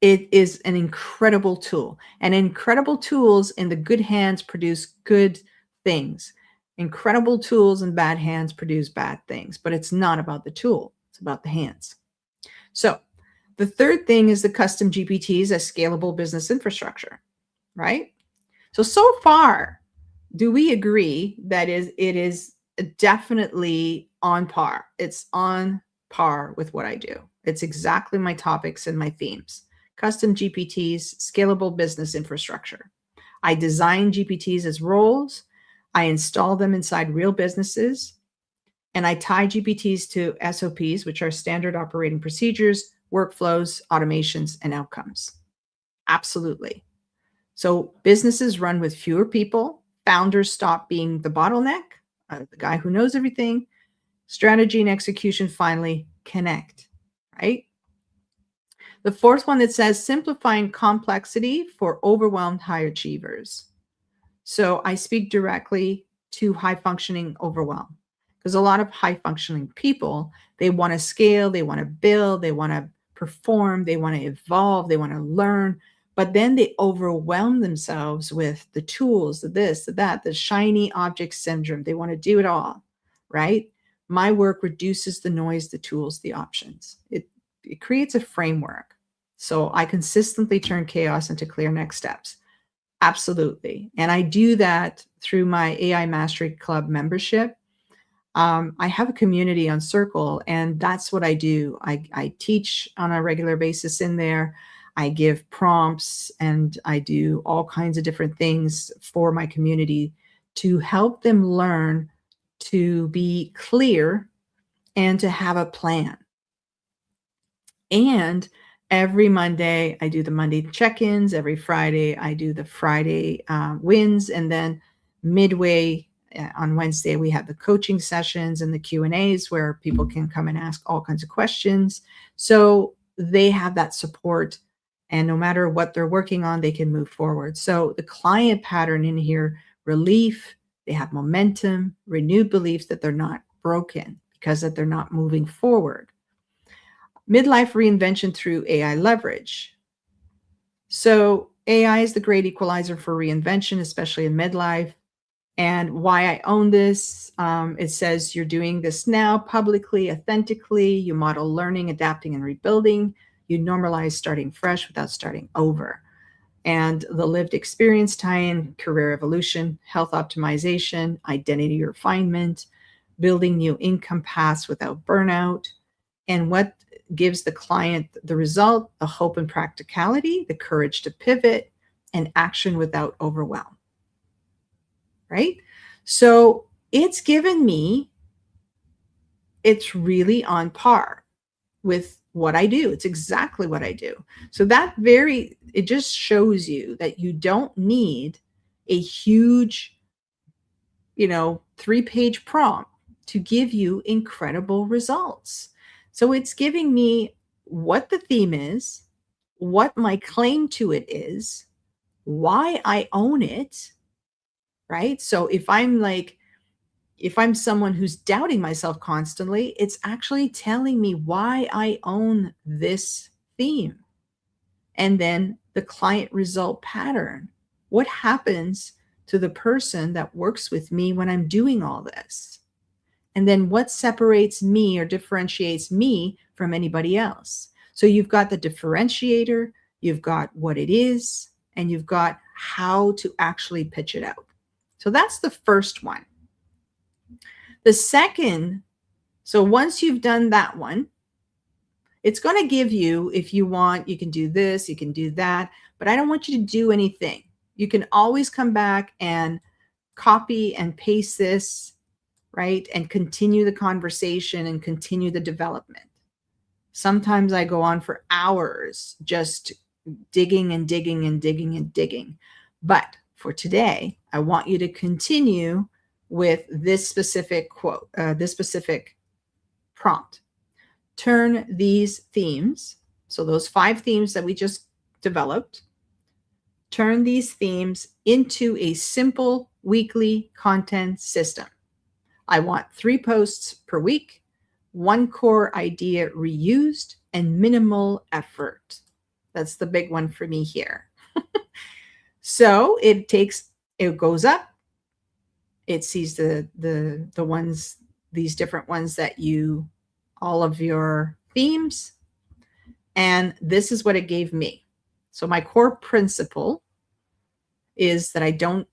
is an incredible tool, and incredible tools in the good hands produce good things. Incredible tools in bad hands produce bad things, but it's not about the tool. It's about the hands. So the third thing is the custom GPTs as scalable business infrastructure, right? So far, do we agree that it is definitely on par? It's on par with what I do. It's exactly my topics and my themes. Custom GPTs, scalable business infrastructure. I design GPTs as roles. I install them inside real businesses, and I tie GPTs to SOPs, which are standard operating procedures, workflows, automations, and outcomes. Absolutely. So businesses run with fewer people. Founders stop being the bottleneck, the guy who knows everything. Strategy and execution finally connect, right? The fourth one that says simplifying complexity for overwhelmed high achievers. So I speak directly to high functioning overwhelm, because a lot of high functioning people, they want to scale, they want to build, they want to perform, they want to evolve, they want to learn, but then they overwhelm themselves with the tools, the this, the that, the shiny object syndrome. They want to do it all, right? My work reduces the noise, the tools, the options. It creates a framework. So I consistently turn chaos into clear next steps. Absolutely. And I do that through my AI Mastery Club membership. I have a community on SKOOL, and that's what I do. I teach on a regular basis in there. I give prompts, and I do all kinds of different things for my community to help them learn to be clear and to have a plan. And every Monday, I do the Monday check-ins. Every Friday, I do the Friday wins. And then midway on Wednesday, we have the coaching sessions and the Q&As where people can come and ask all kinds of questions. So they have that support. And no matter what they're working on, they can move forward. So the client pattern in here, relief, they have momentum, renewed beliefs that they're not broken because that they're not moving forward. Midlife reinvention through AI leverage. So AI is the great equalizer for reinvention, especially in midlife. And why I own this. It says you're doing this now publicly, authentically. You model learning, adapting, and rebuilding. You normalize starting fresh without starting over. And the lived experience tie-in, career evolution, health optimization, identity refinement, building new income paths without burnout. And what gives the client the result? The hope and practicality, the courage to pivot, and action without overwhelm. Right? So it's given me, it's really on par with what I do. It's exactly what I do. So it just shows you that you don't need a huge, 3-page prompt to give you incredible results. So it's giving me what the theme is, what my claim to it is, why I own it, right? So if I'm someone who's doubting myself constantly, it's actually telling me why I own this theme. And then the client result pattern. What happens to the person that works with me when I'm doing all this? And then what separates me or differentiates me from anybody else? So you've got the differentiator, you've got what it is, and you've got how to actually pitch it out. So that's the first one. The second, so once you've done that one, it's going to give you, if you want, you can do this, you can do that, but I don't want you to do anything. You can always come back and copy and paste this, right? And continue the conversation and continue the development. Sometimes I go on for hours just digging and digging and digging and digging. But for today, I want you to continue with this specific quote, this specific prompt. Turn these themes, so those 5 themes that we just developed, turn these themes into a simple weekly content system. I want 3 posts per week, 1 core idea reused, and minimal effort. That's the big one for me here. So it goes up. It sees the ones, these different ones that all of your themes. And this is what it gave me. So my core principle is that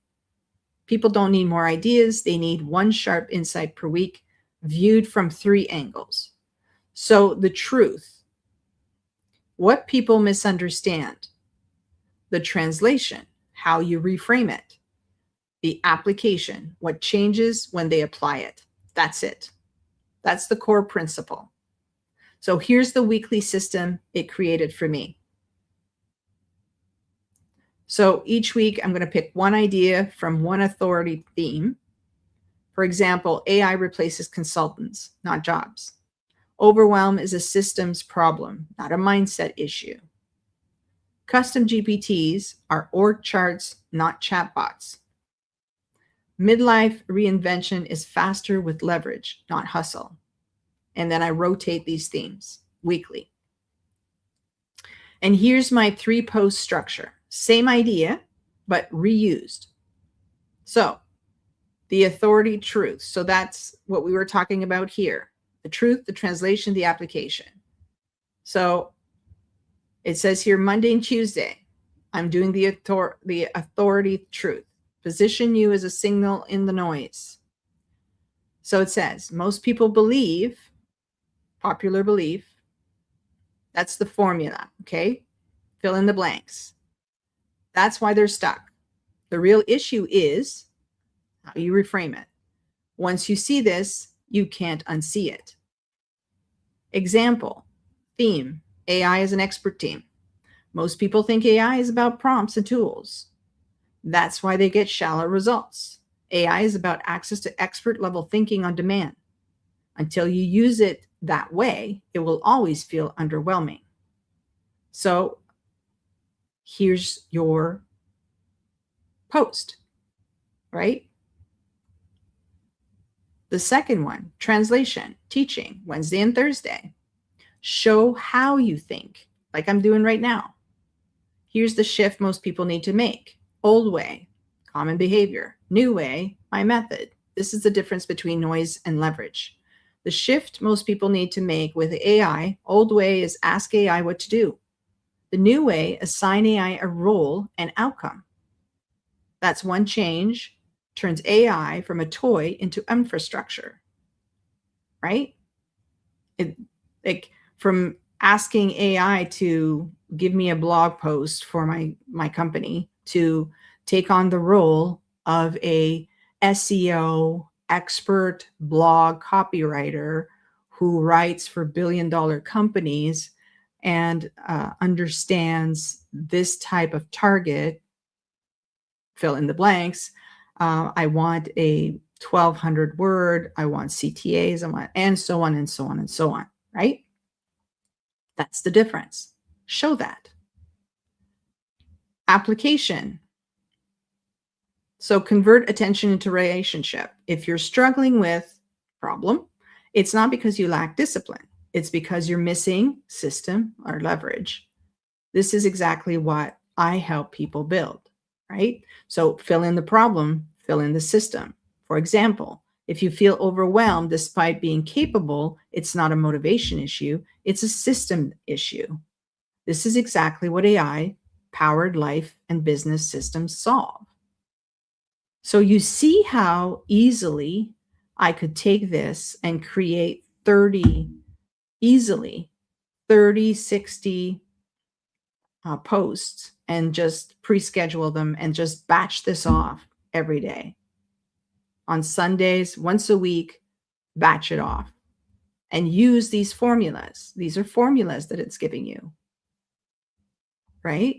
people don't need more ideas. They need 1 sharp insight per week viewed from 3 angles. So the truth, what people misunderstand, the translation, how you reframe it, the application, what changes when they apply it. That's it. That's the core principle. So here's the weekly system it created for me. So each week I'm going to pick 1 idea from 1 authority theme. For example, AI replaces consultants, not jobs. Overwhelm is a systems problem, not a mindset issue. Custom GPTs are org charts, not chatbots. Midlife reinvention is faster with leverage, not hustle. And then I rotate these themes weekly. And here's my 3-post structure. Same idea, but reused. So the authority truth. So that's what we were talking about here. The truth, the translation, the application. So it says here Monday and Tuesday, I'm doing the authority truth. Position you as a signal in the noise. So it says, most people believe, popular belief, that's the formula, okay? Fill in the blanks. That's why they're stuck. The real issue is how you reframe it. Once you see this, you can't unsee it. Example, theme, AI is an expert team. Most people think AI is about prompts and tools. That's why they get shallow results. AI is about access to expert level thinking on demand. Until you use it that way, it will always feel underwhelming. So here's your post, right? The second one, translation, teaching, Wednesday and Thursday. Show how you think, like I'm doing right now. Here's the shift most people need to make. Old way, common behavior. New way, my method. This is the difference between noise and leverage. The shift most people need to make with AI, old way is ask AI what to do. The new way, assign AI a role and outcome. That's one change, turns AI from a toy into infrastructure, right? Like from asking AI to give me a blog post for my company to take on the role of a SEO expert blog copywriter who writes for billion-dollar companies and understands this type of target, fill in the blanks. I want a 1,200 word, I want CTAs, I want, and so on and so on and so on, right? That's the difference. Show that. Application. So convert attention into relationship. If you're struggling with problem, it's not because you lack discipline. It's because you're missing system or leverage. This is exactly what I help people build, right? So fill in the problem, fill in the system. For example, if you feel overwhelmed despite being capable, it's not a motivation issue, it's a system issue. This is exactly what AI-powered life and business systems solve. So you see how easily I could take this and create 30, 60 posts and just pre-schedule them and just batch this off every day. On Sundays, once a week, batch it off and use these formulas. These are formulas that it's giving you, right?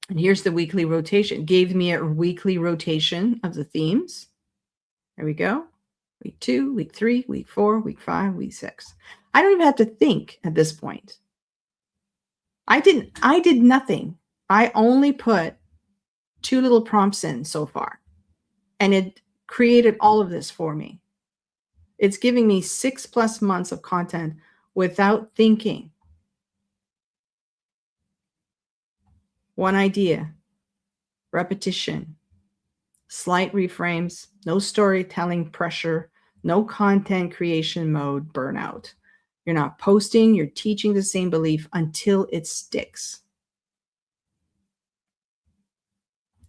And here's the weekly rotation. Gave me a weekly rotation of the themes. There we go. Week 2, week 3, week 4, week 5, week 6. I don't even have to think at this point. I did nothing. I only put 2 little prompts in so far, and it created all of this for me. It's giving me 6+ months of content without thinking. One idea, repetition, slight reframes, no storytelling pressure, no content creation mode burnout. You're not posting, you're teaching the same belief until it sticks.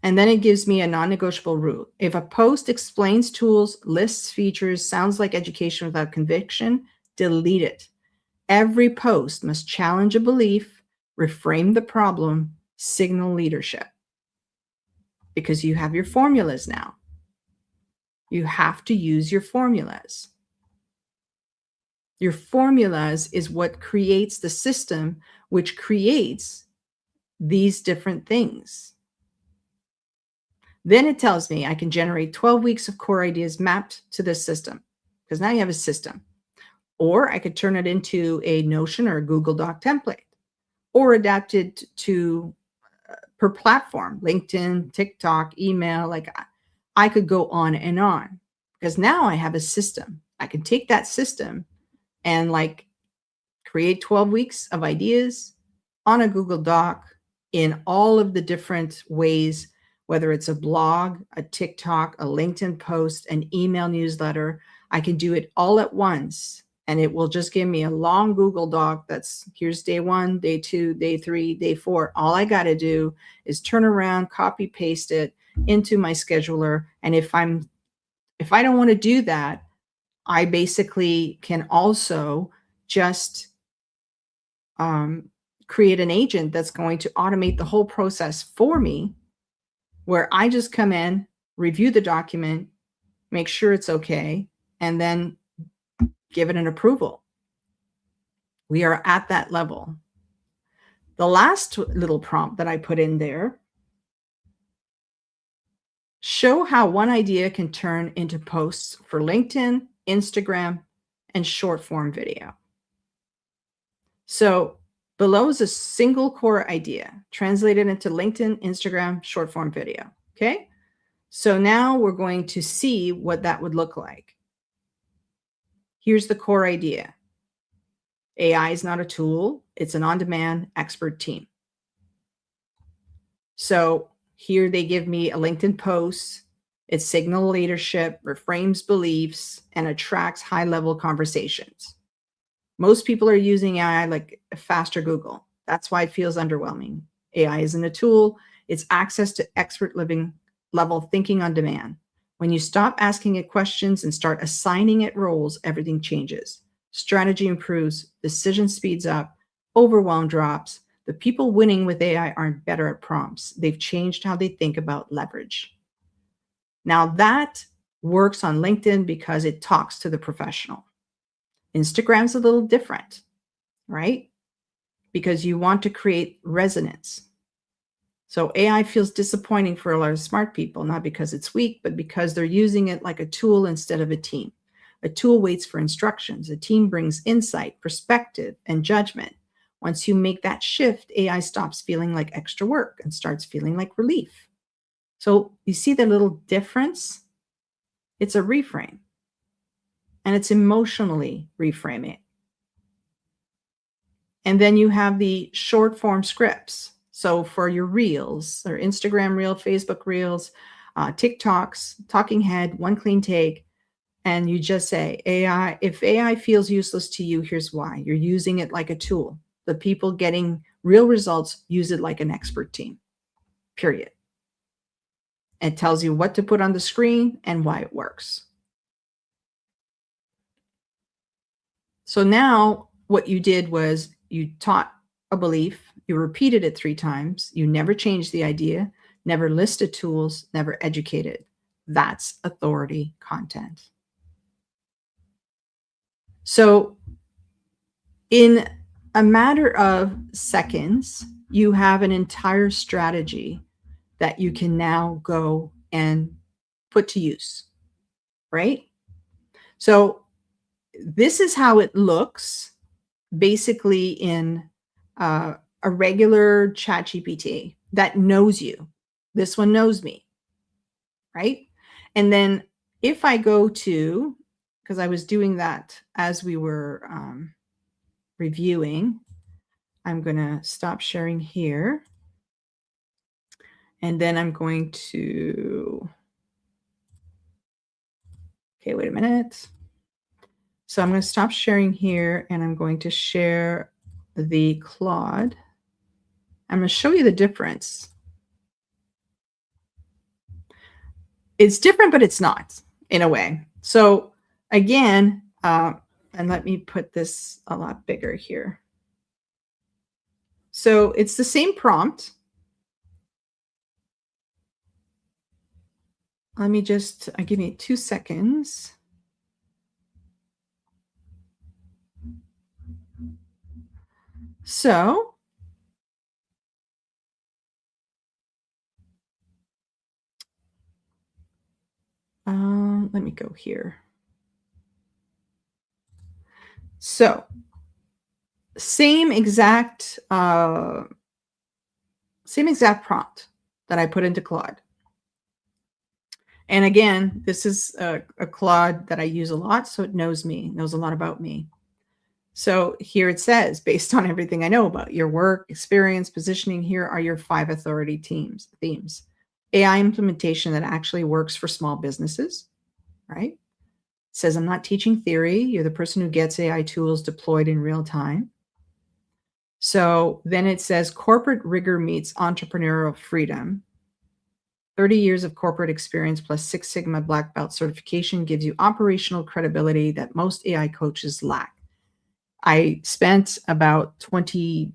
And then it gives me a non-negotiable rule. If a post explains tools, lists features, sounds like education without conviction, delete it. Every post must challenge a belief, reframe the problem, signal leadership. Because you have your formulas now. You have to use your formulas. Your formulas is what creates the system, which creates these different things. Then it tells me I can generate 12 weeks of core ideas mapped to this system, because now you have a system. Or I could turn it into a Notion or a Google Doc template, or adapt it to per platform, LinkedIn, TikTok, email. Like I could go on, because now I have a system. I can take that system and like create 12 weeks of ideas on a Google Doc in all of the different ways, whether it's a blog, a TikTok, a LinkedIn post, an email newsletter. I can do it all at once, and it will just give me a long Google Doc that's here's day 1, day 2, day 3, day 4. All I got to do is turn around, copy, paste it into my scheduler. And if I don't want to do that, I basically can also just create an agent that's going to automate the whole process for me, where I just come in, review the document, make sure it's okay, and then give it an approval. We are at that level. The last little prompt that I put in there, show how one idea can turn into posts for LinkedIn, Instagram, and short form video. So below is a single core idea, translated into LinkedIn, Instagram, short form video. Okay. So now we're going to see what that would look like. Here's the core idea. AI is not a tool. It's an on-demand expert team. So here they give me a LinkedIn post. It signals leadership, reframes beliefs, and attracts high-level conversations. Most people are using AI like a faster Google. That's why it feels underwhelming. AI isn't a tool, it's access to expert living level thinking on demand. When you stop asking it questions and start assigning it roles, everything changes. Strategy improves, decision speeds up, overwhelm drops. The people winning with AI aren't better at prompts. They've changed how they think about leverage. Now that works on LinkedIn because it talks to the professional. Instagram's a little different, right? Because you want to create resonance. So AI feels disappointing for a lot of smart people, not because it's weak, but because they're using it like a tool instead of a team. A tool waits for instructions. A team brings insight, perspective, and judgment. Once you make that shift, AI stops feeling like extra work and starts feeling like relief. So you see the little difference? It's a reframe, and it's emotionally reframing. And then you have the short form scripts. So for your reels or Instagram reel, Facebook reels, TikToks, talking head, one clean take, and you just say, AI, if AI feels useless to you, here's why. You're using it like a tool. The people getting real results use it like an expert team, period. It tells you what to put on the screen and why it works. So now what you did was you taught a belief, you repeated it 3 times, you never changed the idea, never listed tools, never educated. That's authority content. So in a matter of seconds, you have an entire strategy that you can now go and put to use, right? So this is how it looks basically in a regular chat GPT that knows you. This one knows me, right? And then if I go to, because I was doing that as we were reviewing, I'm going to stop sharing here. And then I'm going to, okay, wait a minute. So I'm going to stop sharing here and I'm going to share the Claude. I'm going to show you the difference. It's different, but it's not in a way. So again, and let me put this a lot bigger here. So it's the same prompt. Let me just, give me 2 seconds. So let me go here. So same exact prompt that I put into Claude. And again, this is a Claude that I use a lot, so it knows me, knows a lot about me. So here it says, based on everything I know about your work, experience, positioning, here are your 5 authority themes. AI implementation that actually works for small businesses, right? It says, I'm not teaching theory. You're the person who gets AI tools deployed in real time. So then it says, corporate rigor meets entrepreneurial freedom. 30 years of corporate experience plus 6 Sigma Black Belt certification gives you operational credibility that most AI coaches lack. I spent about 20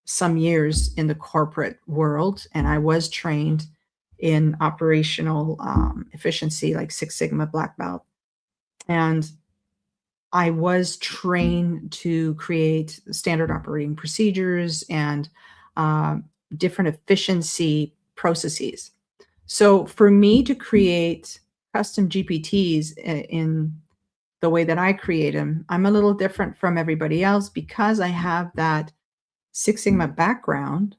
some years in the corporate world, and I was trained in operational efficiency, like 6 Sigma Black Belt. And I was trained to create standard operating procedures and different efficiency processes. So for me to create custom GPTs in the way that I create them, I'm a little different from everybody else because I have that 6 Sigma background,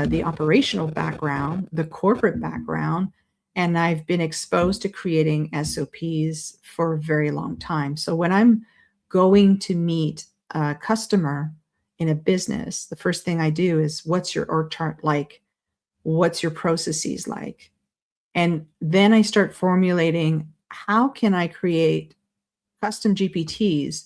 the operational background, the corporate background, and I've been exposed to creating SOPs for a very long time. So when I'm going to meet a customer in a business, the first thing I do is, what's your org chart like? What's your processes like? And then I start formulating, how can I create custom GPTs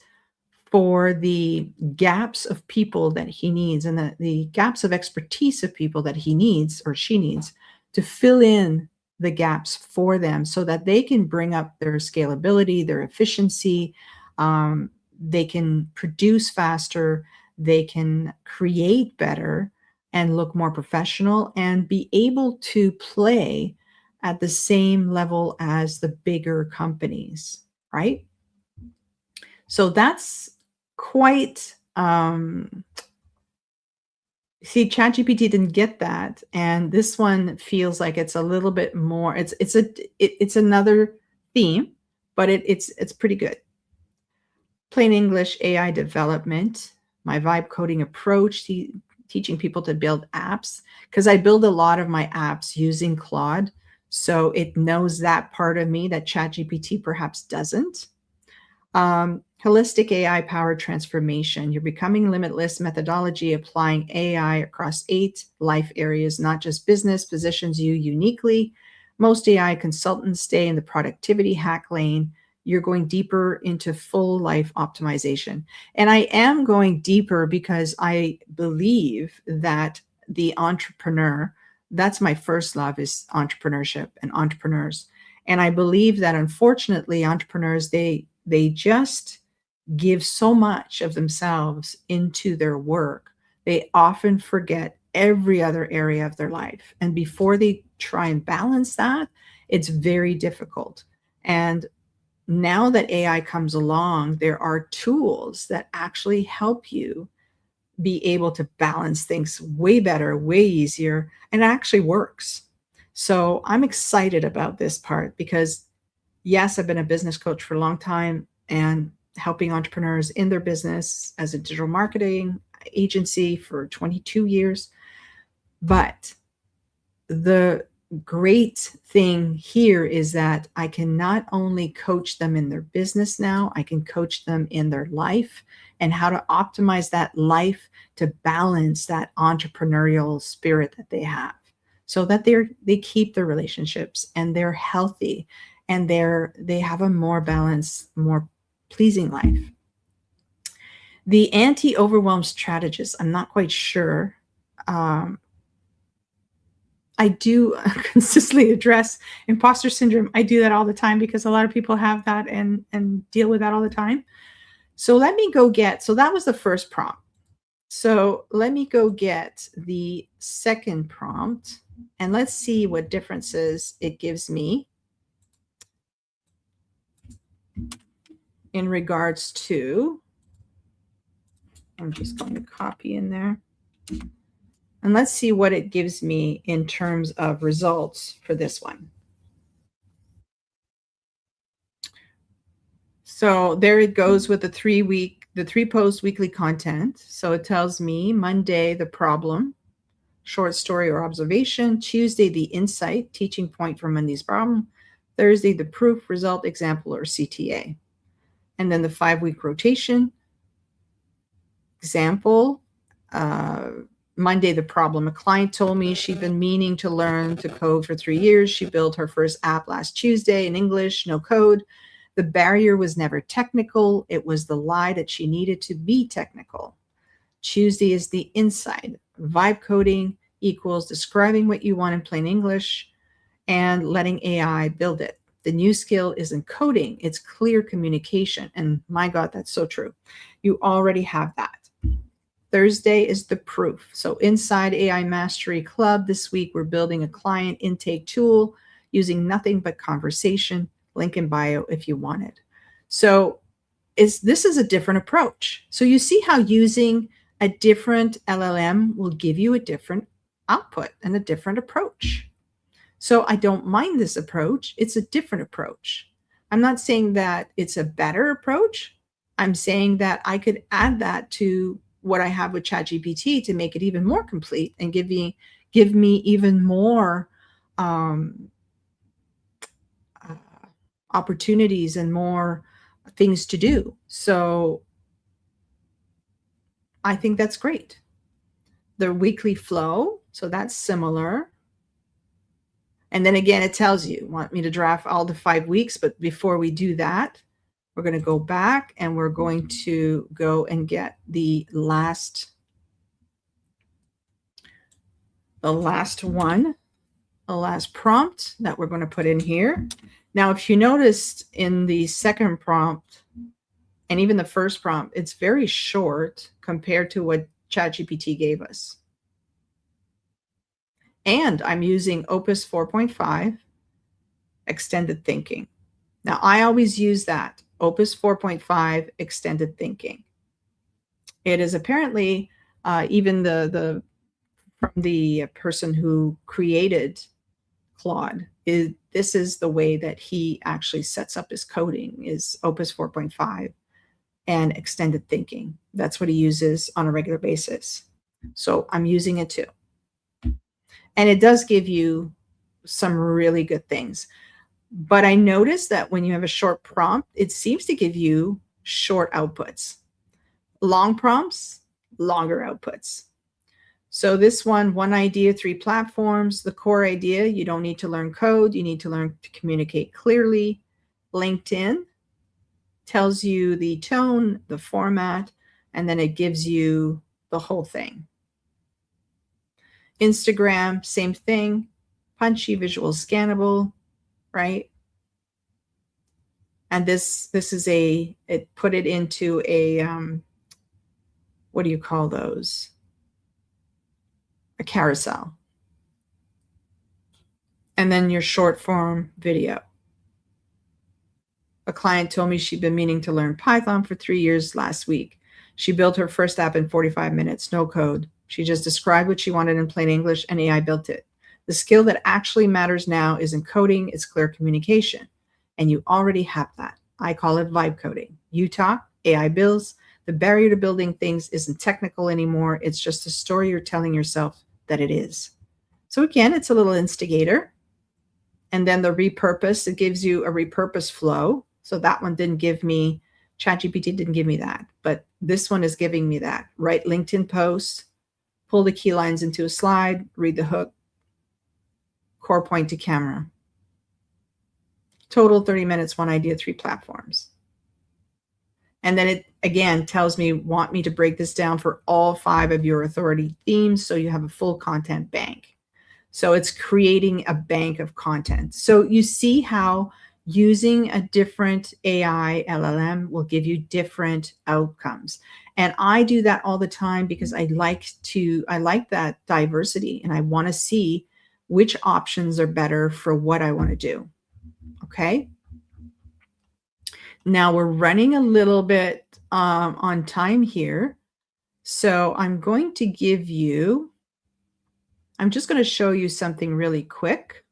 for the gaps of people that he needs, and the gaps of expertise of people that he needs or she needs, to fill in the gaps for them so that they can bring up their scalability, their efficiency. They can produce faster, they can create better and look more professional and be able to play at the same level as the bigger companies, right? So that's quite see, ChatGPT didn't get that, and this one feels like it's a little bit more. It's another theme, but it's pretty good. Plain English AI development, my vibe coding approach, teaching people to build apps, because I build a lot of my apps using Claude, so it knows that part of me that ChatGPT perhaps doesn't. Holistic AI powered transformation. You're becoming limitless methodology, applying AI across 8 life areas, not just business, positions you uniquely. Most AI consultants stay in the productivity hack lane. You're going deeper into full life optimization. And I am going deeper because I believe that the entrepreneur, that's my first love, is entrepreneurship and entrepreneurs. And I believe that unfortunately entrepreneurs, they just give so much of themselves into their work, they often forget every other area of their life. And before they try and balance that, it's very difficult. And now that AI comes along, there are tools that actually help you be able to balance things way better, way easier, and it actually works. So I'm excited about this part because, yes, I've been a business coach for a long time and helping entrepreneurs in their business as a digital marketing agency for 22 years. But the great thing here is that I can not only coach them in their business now, I can coach them in their life and how to optimize that life to balance that entrepreneurial spirit that they have, so that they keep their relationships and they're healthy and they have a more balanced, more pleasing life. The anti-overwhelm strategist, I'm not quite sure. I do consistently address imposter syndrome. I do that all the time because a lot of people have that and deal with that all the time. So let me go get, so that was the first prompt. So let me go get the second prompt and let's see what differences it gives me in regards to, I'm just going to copy in there. And let's see what it gives me in terms of results for this one. So there it goes with the 3-post weekly content. So it tells me Monday, the problem, short story or observation. Tuesday, the insight, teaching point for Monday's problem. Thursday, the proof, result, example, or CTA. And then the 5-week rotation. Example, Monday, the problem. A client told me she'd been meaning to learn to code for 3 years. She built her first app last Tuesday in English, no code. The barrier was never technical. It was the lie that she needed to be technical. Tuesday is the insight. Vibe coding equals describing what you want in plain English and letting AI build it. The new skill isn't coding, it's clear communication. And my God, that's so true. You already have that. Thursday is the proof. So inside AI Mastery Club this week, we're building a client intake tool using nothing but conversation. Link in bio if you want it. So this is a different approach. So you see how using a different LLM will give you a different output and a different approach. So I don't mind this approach. It's a different approach. I'm not saying that it's a better approach. I'm saying that I could add that to what I have with ChatGPT to make it even more complete and give me even more opportunities and more things to do. So I think that's great. The weekly flow, so that's similar. And then again, it tells you, want me to draft all the 5 weeks, but before we do that, we're going to go back and we're going to go and get the last one, the last prompt that we're going to put in here. Now, if you noticed in the second prompt and even the first prompt, it's very short compared to what ChatGPT gave us. And I'm using Opus 4.5 extended thinking. Now, I always use that, Opus 4.5 extended thinking. It is apparently even from the person who created Claude, this is the way that he actually sets up his coding, is Opus 4.5 and extended thinking. That's what he uses on a regular basis. So I'm using it too. And it does give you some really good things. But I noticed that when you have a short prompt, it seems to give you short outputs. Long prompts, longer outputs. So this one idea, 3 platforms. The core idea, you don't need to learn code. You need to learn to communicate clearly. LinkedIn tells you the tone, the format, and then it gives you the whole thing. Instagram, same thing. Punchy, visual, scannable, right? And this is it put it into a, what do you call those? A carousel. And then your short form video. A client told me she'd been meaning to learn Python for 3 years last week. She built her first app in 45 minutes, no code. She just described what she wanted in plain English and AI built it. The skill that actually matters now isn't coding, it's clear communication. And you already have that. I call it vibe coding. You talk, AI builds. The barrier to building things isn't technical anymore. It's just a story you're telling yourself that it is. So again, it's a little instigator. And then the repurpose, it gives you a repurpose flow. So that one didn't give me, ChatGPT didn't give me that, but this one is giving me that. Write LinkedIn posts, pull the key lines into a slide, read the hook, core point to camera. Total 30 minutes, 1 idea, 3 platforms. And then it, again, tells me, want me to break this down for all 5 of your authority themes so you have a full content bank. So it's creating a bank of content. So you see how using a different AI LLM will give you different outcomes. And I do that all the time because I like that diversity and I want to see which options are better for what I want to do. Okay. Now we're running a little bit on time here. So I'm going to give you, I'm just going to show you something really quick.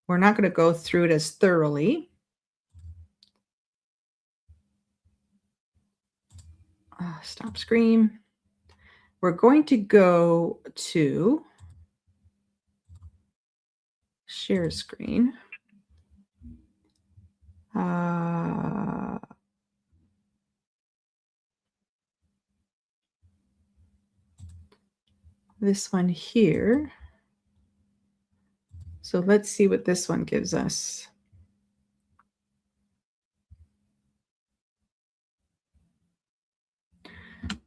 We're not going to go through it as thoroughly. Stop screen. We're going to go to share screen. This one here. So let's see what this one gives us.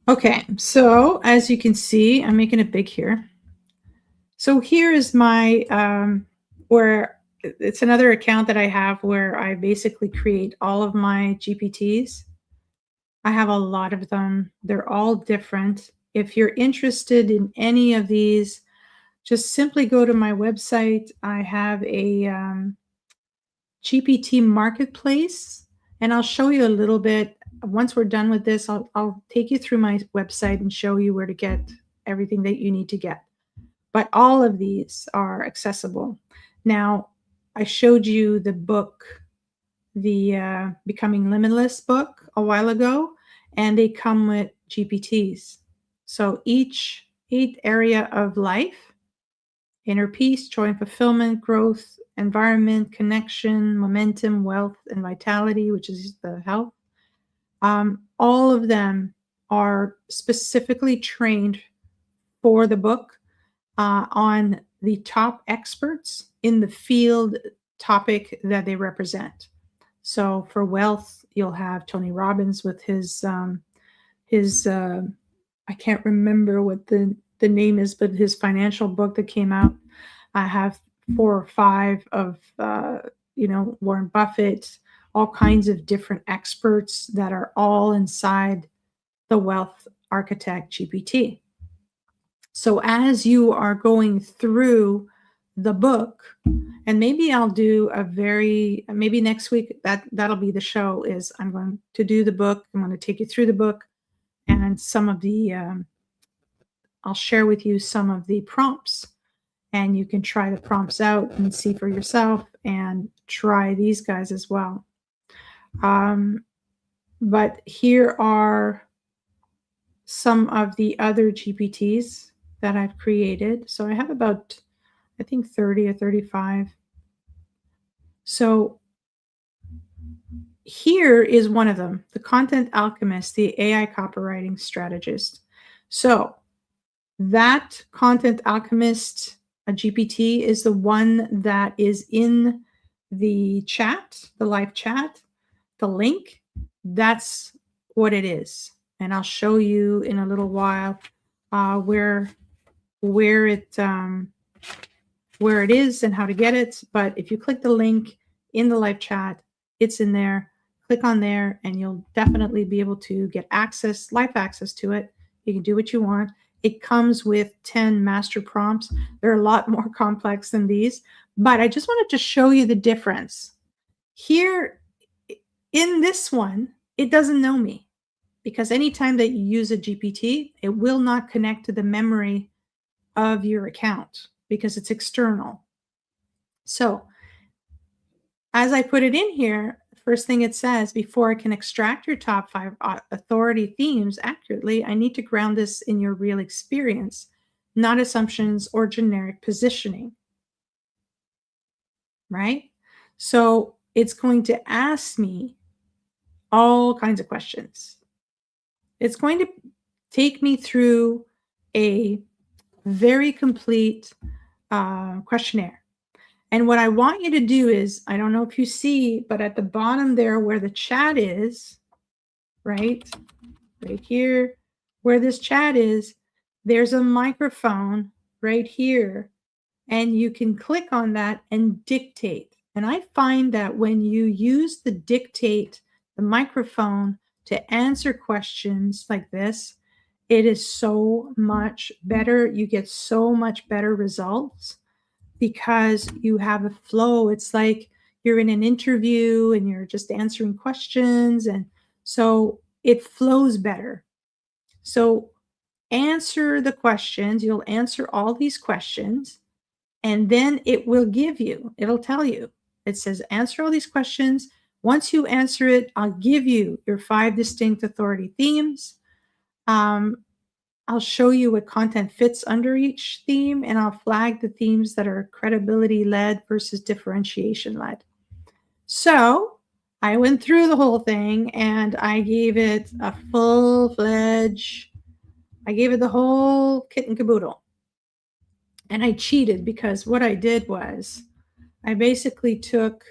Okay, so as you can see, I'm making it big here. So here is my, where it's another account that I have where I basically create all of my GPTs. I have a lot of them. They're all different. If you're interested in any of these, just simply go to my website. I have a GPT marketplace, and I'll show you a little bit. Once we're done with this, I'll take you through my website and show you where to get everything that you need to get. But all of these are accessible. Now, I showed you the book, the Becoming Limitless book a while ago, and they come with GPTs. So each area of life, inner peace, joy and fulfillment, growth, environment, connection, momentum, wealth, and vitality, which is the health. All of them are specifically trained for the book on the top experts in the field topic that they represent. So for wealth, you'll have Tony Robbins with his I can't remember what the name is, but his financial book that came out. I have 4 or 5 of Warren Buffett, all kinds of different experts that are all inside the Wealth Architect GPT. So as you are going through the book, and maybe I'll do maybe next week, that'll be the show, is I'm going to do the book. I'm going to take you through the book, and some of the, I'll share with you some of the prompts, and you can try the prompts out and see for yourself, and try these guys as well. But here are some of the other GPTs that I've created. So I have about, I think 30 or 35. So here is one of them, the Content Alchemist, the AI copywriting strategist. So that Content Alchemist, a GPT, is the one that is in the chat, the live chat, the link. That's what it is. And I'll show you in a little while where it is and how to get it. But if you click the link in the live chat, it's in there. Click on there and you'll definitely be able to get access, live access to it. You can do what you want. It comes with 10 master prompts. They're a lot more complex than these, but I just wanted to show you the difference. Here in this one, it doesn't know me, because anytime that you use a GPT, it will not connect to the memory of your account because it's external. So as I put it in here, first thing it says, before I can extract your top 5 authority themes accurately, I need to ground this in your real experience, not assumptions or generic positioning. Right? So it's going to ask me all kinds of questions. It's going to take me through a very complete questionnaire. And what I want you to do is, I don't know if you see, but at the bottom there where the chat is, right here, where this chat is, there's a microphone right here. And you can click on that and dictate. And I find that when you use the dictate, the microphone, to answer questions like this, it is so much better. You get so much better results because you have a flow. It's like you're in an interview and you're just answering questions. And so it flows better. So answer the questions. You'll answer all these questions. And then it will give you, it'll tell you, it says, answer all these questions. Once you answer it, I'll give you your 5 distinct authority themes. I'll show you what content fits under each theme, and I'll flag the themes that are credibility-led versus differentiation-led. So I went through the whole thing, and I gave it a full-fledged, I gave it the whole kit and caboodle. And I cheated, because what I did was I basically took,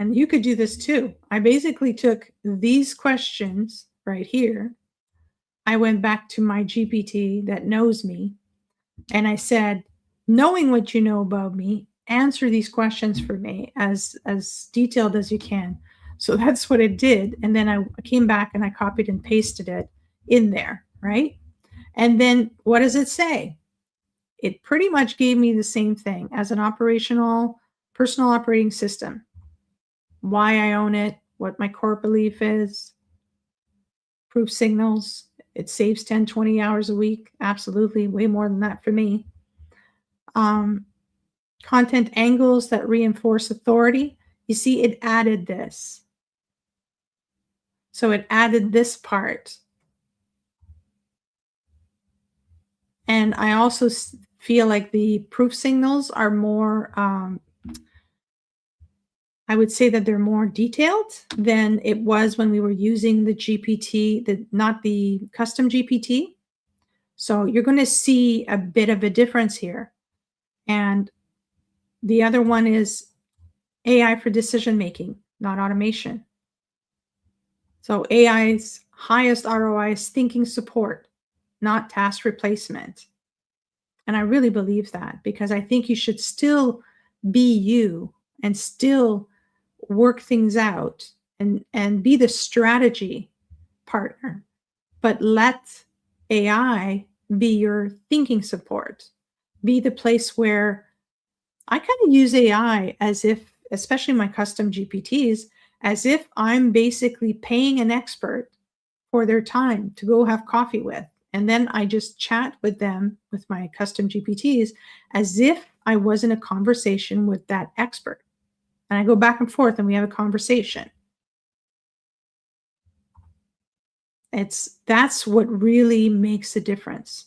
and you could do this too, I basically took these questions right here. I went back to my GPT that knows me, and I said, knowing what you know about me, answer these questions for me as detailed as you can. So that's what it did. And then I came back and I copied and pasted it in there, right? And then what does it say? It pretty much gave me the same thing as an operational, personal operating system. Why I own it, what my core belief is, proof signals. It saves 10, 20 hours a week. Absolutely, way more than that for me. Content angles that reinforce authority. You see, it added this. So it added this part. And I also feel like the proof signals are more, I would say that they're more detailed than it was when we were using the GPT, not the custom GPT. So you're going to see a bit of a difference here. And the other one is AI for decision making, not automation. So AI's highest ROI is thinking support, not task replacement. And I really believe that, because I think you should still be you and still work things out and be the strategy partner, but let AI be your thinking support. Be the place where I kind of use AI as if, especially my custom GPTs, as if I'm basically paying an expert for their time to go have coffee with. And then I just chat with them, with my custom GPTs, as if I was in a conversation with that expert. And I go back and forth and we have a conversation. That's what really makes a difference.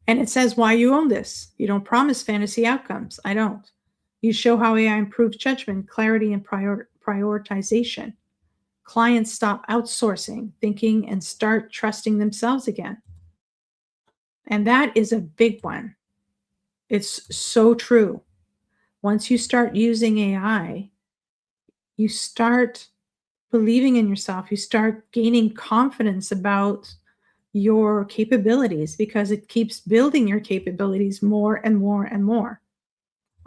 And it says why you own this. You don't promise fantasy outcomes. I don't. You show how AI improves judgment, clarity, and prioritization. Clients stop outsourcing thinking and start trusting themselves again. And that is a big one. It's so true. Once you start using AI, you start believing in yourself. You start gaining confidence about your capabilities, because it keeps building your capabilities more and more and more.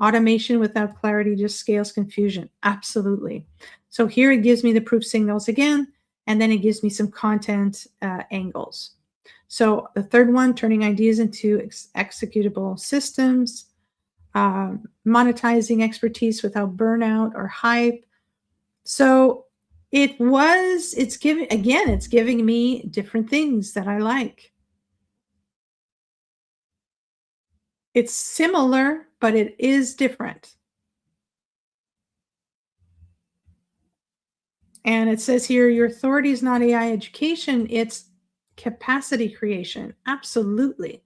Automation without clarity just scales confusion. Absolutely. So here it gives me the proof signals again, and then it gives me some content angles. So the third one, turning ideas into executable systems, monetizing expertise without burnout or hype. So it's giving me different things that I like. It's similar, but it is different. And it says here, your authority is not AI education, it's capacity creation. Absolutely.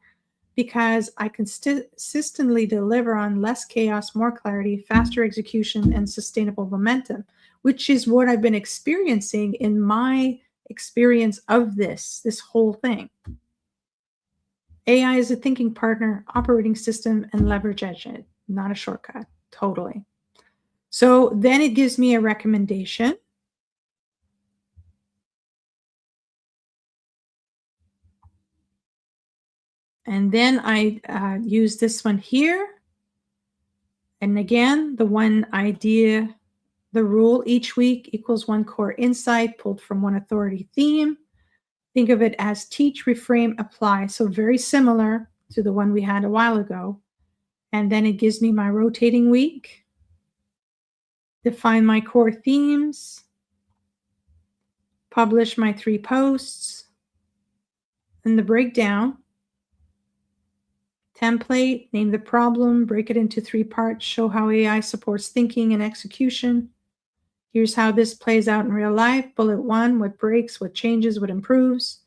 Because I consistently deliver on less chaos, more clarity, faster execution, and sustainable momentum, which is what I've been experiencing in my experience of this whole thing. AI is a thinking partner, operating system, and leverage engine, not a shortcut. Totally. So then it gives me a recommendation. And then I use this one here. And again, the one idea, the rule each week equals one core insight pulled from one authority theme. Think of it as teach, reframe, apply. So very similar to the one we had a while ago. And then it gives me my rotating week, define my core themes, publish my 3 posts, and the breakdown. Template, name the problem, break it into 3 parts, show how AI supports thinking and execution. Here's how this plays out in real life. Bullet 1, what breaks, what changes, what improves.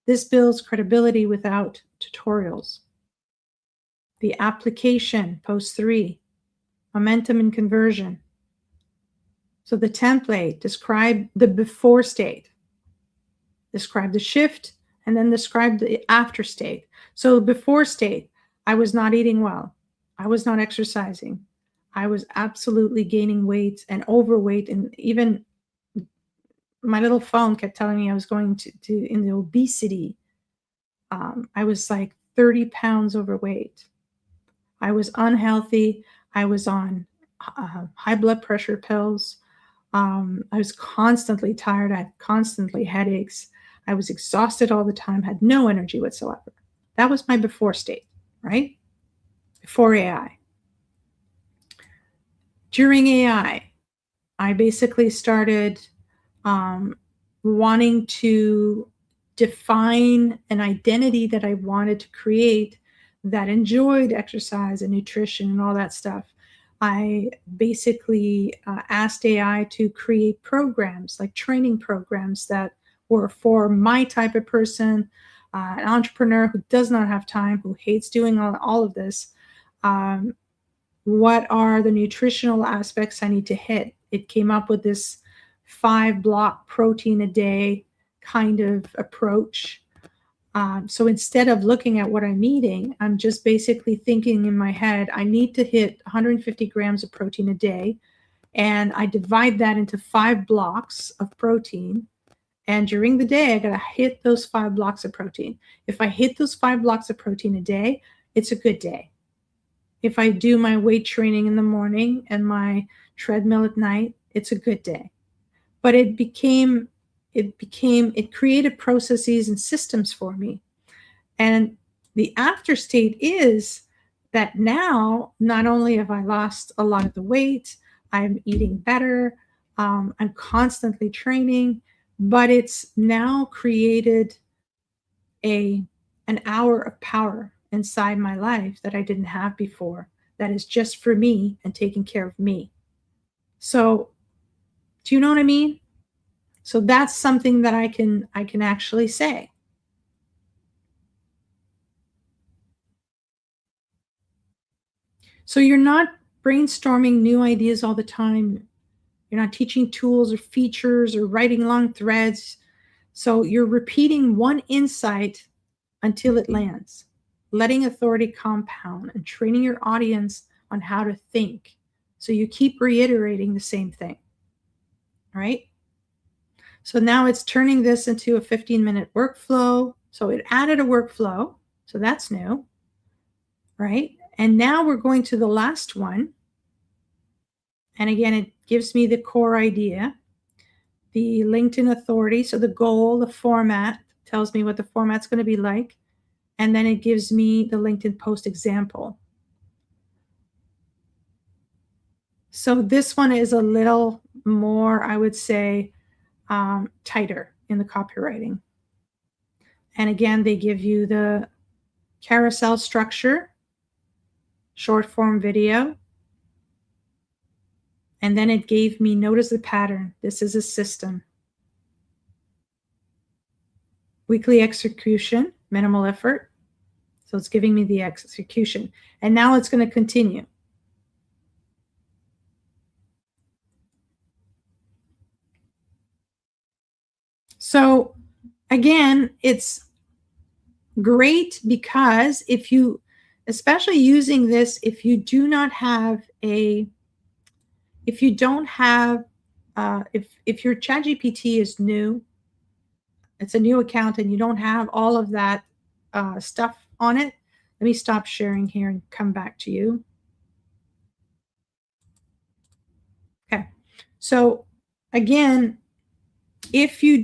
This builds credibility without tutorials. The application, post 3, momentum and conversion. So the template, describe the before state, describe the shift, and then describe the after state. So the before state, I was not eating well. I was not exercising. I was absolutely gaining weight and overweight. And even my little phone kept telling me I was going to in the obesity. I was like 30 pounds overweight. I was unhealthy. I was on high blood pressure pills. I was constantly tired. I had constantly headaches. I was exhausted all the time, had no energy whatsoever. That was my before state, right? Before AI. During AI, I basically started wanting to define an identity that I wanted to create that enjoyed exercise and nutrition and all that stuff. I basically asked AI to create programs, like training programs that were for my type of person, an entrepreneur who does not have time, who hates doing all of this. What are the nutritional aspects I need to hit? It came up with this 5-block protein a day kind of approach. So instead of looking at what I'm eating, I'm just basically thinking in my head, I need to hit 150 grams of protein a day. And I divide that into 5 blocks of protein. And during the day, I got to hit those 5 blocks of protein. If I hit those 5 blocks of protein a day, it's a good day. If I do my weight training in the morning and my treadmill at night, it's a good day. But it created processes and systems for me. And the after state is that now, not only have I lost a lot of the weight, I'm eating better, I'm constantly training, but it's now created an hour of power inside my life that I didn't have before, that is just for me and taking care of me. So, do you know what I mean? So that's something that I can actually say. So you're not brainstorming new ideas all the time. You're not teaching tools or features or writing long threads. So you're repeating one insight until it lands, letting authority compound and training your audience on how to think. So you keep reiterating the same thing, right? So now it's turning this into a 15-minute workflow. So it added a workflow. So that's new, right? And now we're going to the last one. And again, it gives me the core idea, the LinkedIn authority. So the goal, the format, tells me what the format's going to be like. And then it gives me the LinkedIn post example. So this one is a little more, I would say, tighter in the copywriting. And again, they give you the carousel structure, short form video. And then it gave me, notice the pattern. This is a system. Weekly execution, minimal effort. So it's giving me the execution. And now it's going to continue. So again, it's great because if you, especially using this, if you do not have a, if you don't have, if your ChatGPT is new, it's a new account and you don't have all of that stuff on it, let me stop sharing here and come back to you. Okay. So again, if your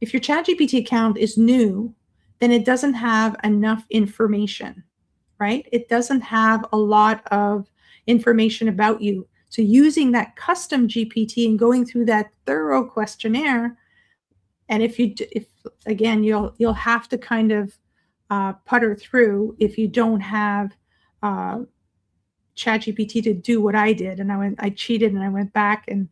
ChatGPT account is new, then it doesn't have enough information, right? It doesn't have a lot of information about you. So using that custom GPT and going through that thorough questionnaire, and if again, you'll have to kind of putter through if you don't have ChatGPT to do what I did, and I cheated and I went back and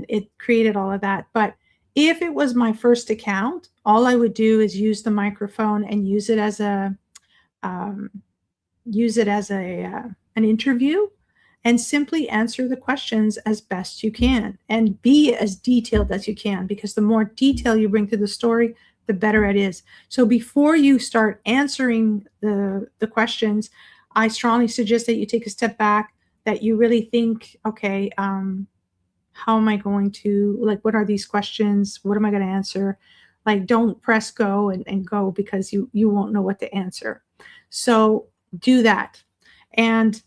it created all of that. But if it was my first account, all I would do is use the microphone and use it as an interview, and simply answer the questions as best you can and be as detailed as you can, because the more detail you bring to the story, the better it is. So before you start answering the questions, I strongly suggest that you take a step back, that you really think, okay, how am I going to, like, what are these questions? What am I going to answer? Like, don't press go and go, because you won't know what to answer. So do that. And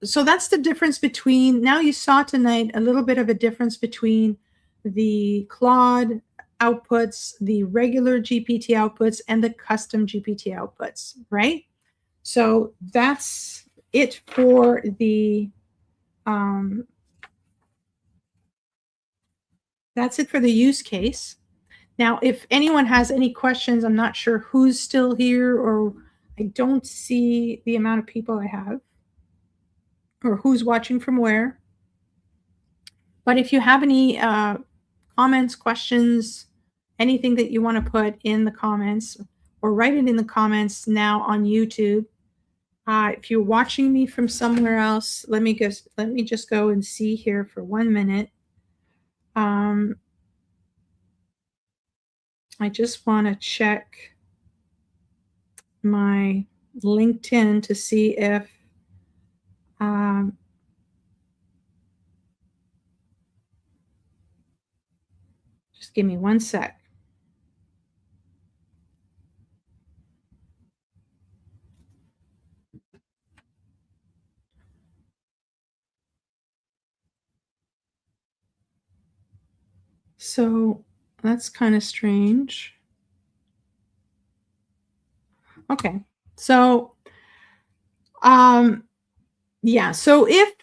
so that's the difference between, now you saw tonight a little bit of a difference between the Claude outputs, the regular GPT outputs, and the custom GPT outputs, right? So that's it for the use case. Now, if anyone has any questions, I'm not sure who's still here, or I don't see the amount of people I have, or who's watching from where. But if you have any comments, questions, anything that you want to put in the comments, or write it in the comments now on YouTube, If you're watching me from somewhere else, let me just go and see here for 1 minute. I just want to check my LinkedIn to see if just give me 1 sec. So that's kind of strange. Okay. So yeah, so if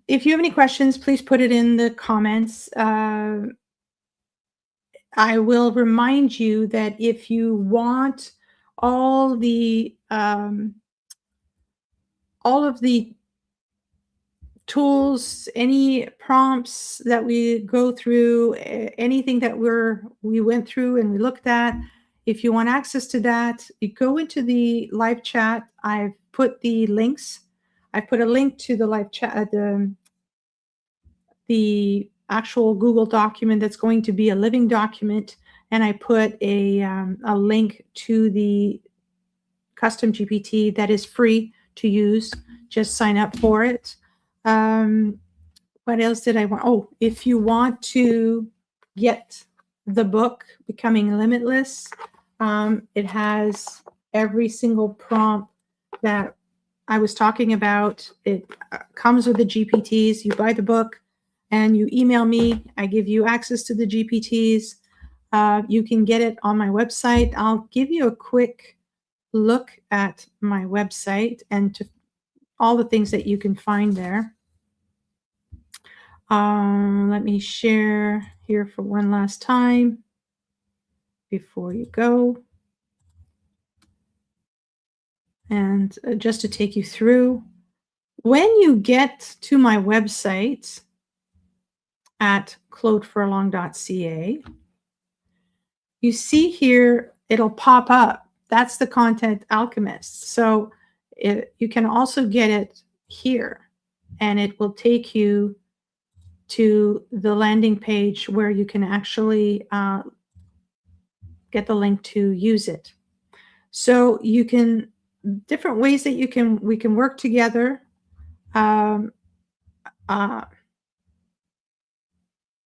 you have any questions, please put it in the comments. I will remind you that if you want all the all of the tools, any prompts that we go through, anything that we went through and we looked at, if you want access to that, you go into the live chat. I've put the links. I put a link to the live chat, the actual Google document that's going to be a living document, and I put a link to the custom GPT that is free to use. Just sign up for it. What else did I want? Oh, if you want to get the book, Becoming Limitless, it has every single prompt that I was talking about. It comes with the GPTs. You buy the book and you email me. I give you access to the GPTs. You can get it on my website. I'll give you a quick look at my website and to all the things that you can find there. Let me share here for one last time before you go. And just to take you through, when you get to my website at claudefurlong.ca, you see here, it'll pop up. That's the Content Alchemist. So you can also get it here, and it will take you to the landing page where you can actually get the link to use it. So you can, different ways that we can work together. Now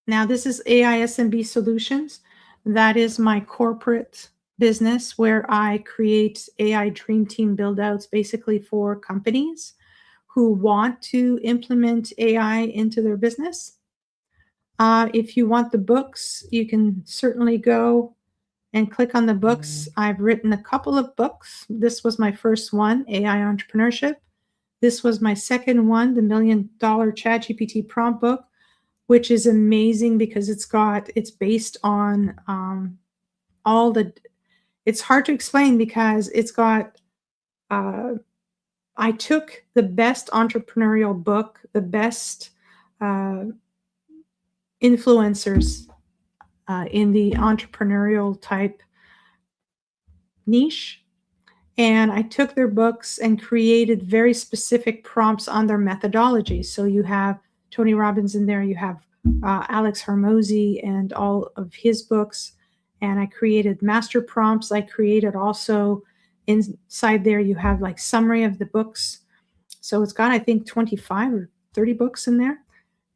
this is AI SMB Solutions. That is my corporate business where I create AI dream team build outs basically for companies who want to implement AI into their business. If you want the books, you can certainly go and click on the books. I've written a couple of books. This was my first one, AI Entrepreneurship. This was my second one, the $1 Million ChatGPT Prompt Book, which is amazing because it's based on it's hard to explain because it's got, I took the best entrepreneurial book, the best influencers in the entrepreneurial type niche, and I took their books and created very specific prompts on their methodology. So you have Tony Robbins in there, you have Alex Hormozy and all of his books, and I created master prompts. I created also inside there, you have like summary of the books. So it's got, I think, 25 or 30 books in there,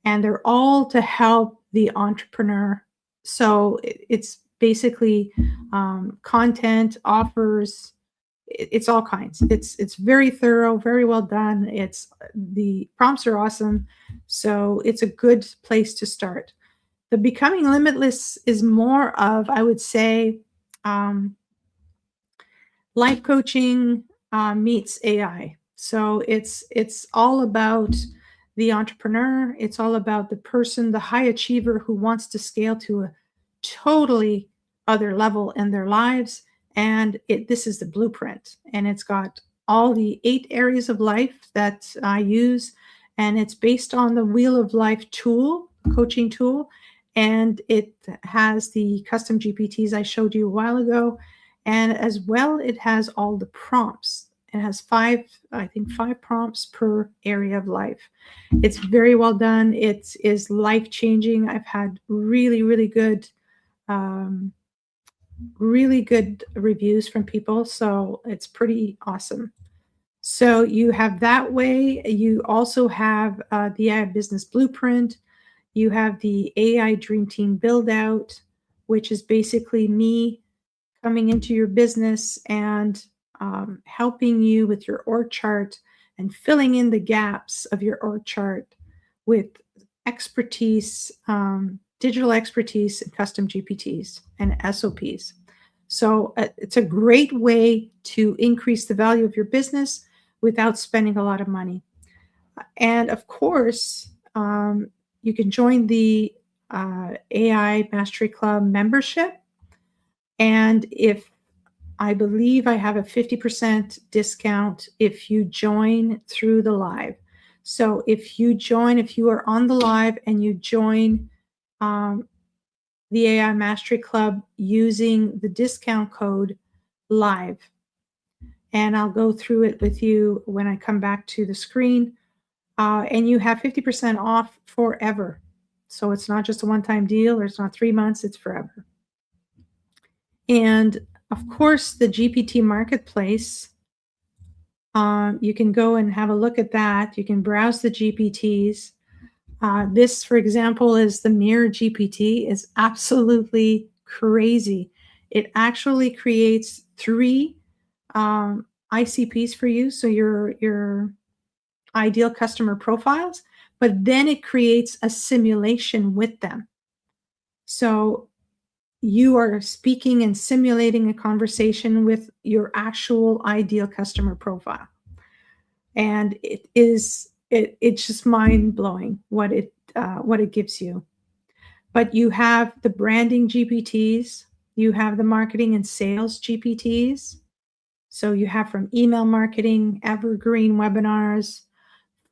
and they're all to help the entrepreneur. So it's basically content, offers, it's all kinds. It's very thorough, very well done. The prompts are awesome. So it's a good place to start. The Becoming Limitless is more of, I would say, life coaching meets AI. So it's all about the entrepreneur. It's all about the person, the high achiever who wants to scale to a totally other level in their lives. And this is the blueprint. And it's got all the 8 areas of life that I use. And it's based on the Wheel of Life tool, coaching tool. And it has the custom GPTs I showed you a while ago. And as well, it has all the prompts. It has I think 5 prompts per area of life. It's very well done. It is life-changing. I've had um, really good reviews from people. So it's pretty awesome. So you have that way. You also have the AI Business Blueprint. You have the AI Dream Team Build Out, which is basically me coming into your business and helping you with your org chart and filling in the gaps of your org chart with expertise, digital expertise, and custom GPTs and SOPs. So it's a great way to increase the value of your business without spending a lot of money. And of course, you can join the AI Mastery Club membership. And if I believe I have a 50% discount if you join through the live. So if you are on the live and you join the AI Mastery Club using the discount code live, and I'll go through it with you when I come back to the screen, and you have 50% off forever. So it's not just a one-time deal, or it's not 3 months, it's forever. And of course, the GPT marketplace, you can go and have a look at that. You can browse the GPTs. This, for example, is the Mirror GPT. Is absolutely crazy. It actually creates 3 ICPs for you, so your ideal customer profiles, but then it creates a simulation with them. So you are speaking and simulating a conversation with your actual ideal customer profile. And it's just mind-blowing what it gives you. But you have the branding GPTs, you have the marketing and sales GPTs. So you have from email marketing, evergreen webinars,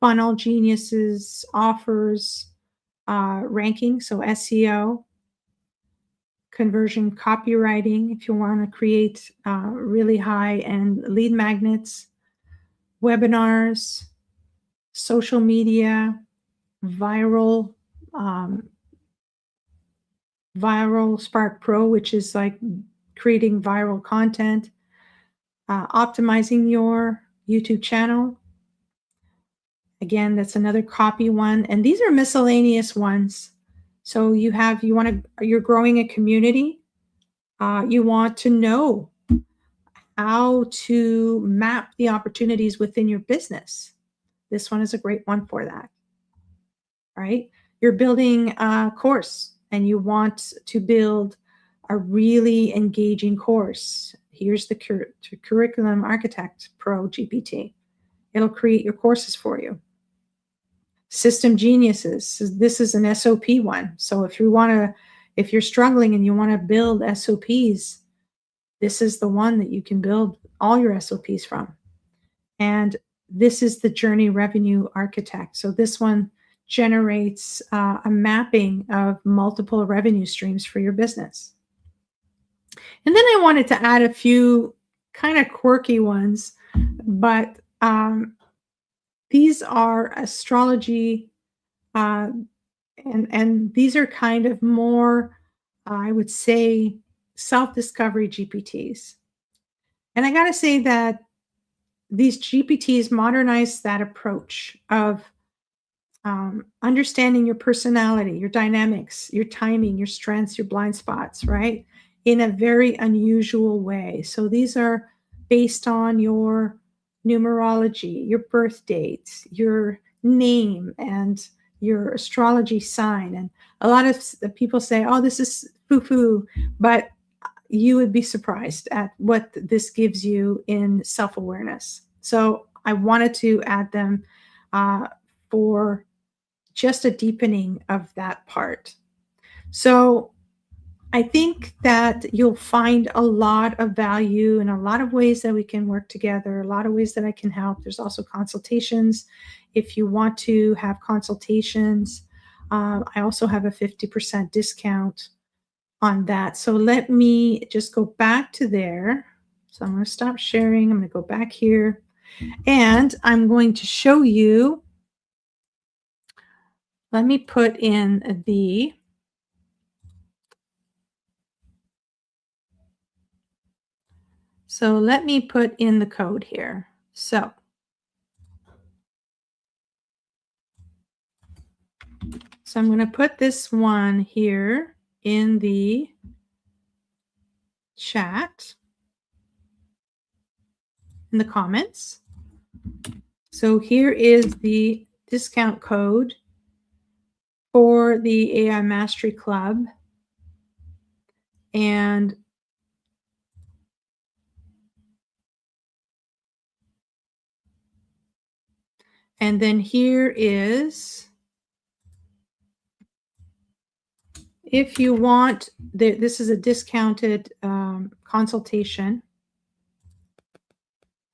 funnel geniuses, offers, ranking, so SEO, conversion copywriting, if you want to create really high-end lead magnets, webinars, social media, viral Spark Pro, which is like creating viral content, optimizing your YouTube channel. Again, that's another copy one. And these are miscellaneous ones. So you're growing a community. You want to know how to map the opportunities within your business. This one is a great one for that, right? You're building a course and you want to build a really engaging course. Here's the Curriculum Architect Pro GPT. It'll create your courses for you. System Geniuses. This is an SOP one. So if you're struggling and you want to build SOPs, this is the one that you can build all your SOPs from. And this is the Journey Revenue Architect. So this one generates a mapping of multiple revenue streams for your business. And then I wanted to add a few kind of quirky ones, but these are astrology, and these are kind of more, I would say, self-discovery GPTs. And I got to say that these GPTs modernize that approach of understanding your personality, your dynamics, your timing, your strengths, your blind spots, right? In a very unusual way. So these are based on your numerology, your birth dates, your name, and your astrology sign. And a lot of people say, oh, this is foo-foo, but you would be surprised at what this gives you in self-awareness. So I wanted to add them for just a deepening of that part. So I think that you'll find a lot of value and a lot of ways that we can work together, a lot of ways that I can help. There's also consultations. If you want to have consultations, I also have a 50% discount on that. So let me just go back to there. So I'm going to stop sharing. I'm going to go back here. And I'm going to show you, let me put in the, so let me put in the code here. So I'm going to put this one here in the chat, in the comments. So here is the discount code for the AI Mastery Club. And then here is, if you want, this is a discounted consultation.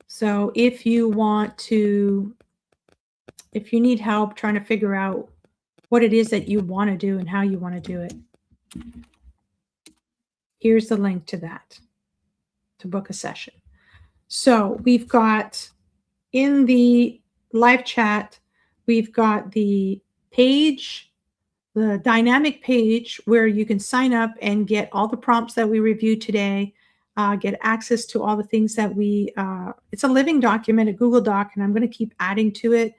So if you want to, if you need help trying to figure out what it is that you want to do and how you want to do it, here's the link to that, to book a session. So we've got in the live chat, we've got the page, the dynamic page where you can sign up and get all the prompts that we reviewed today, get access to all the things that we, it's a living document, a Google Doc, and I'm going to keep adding to it,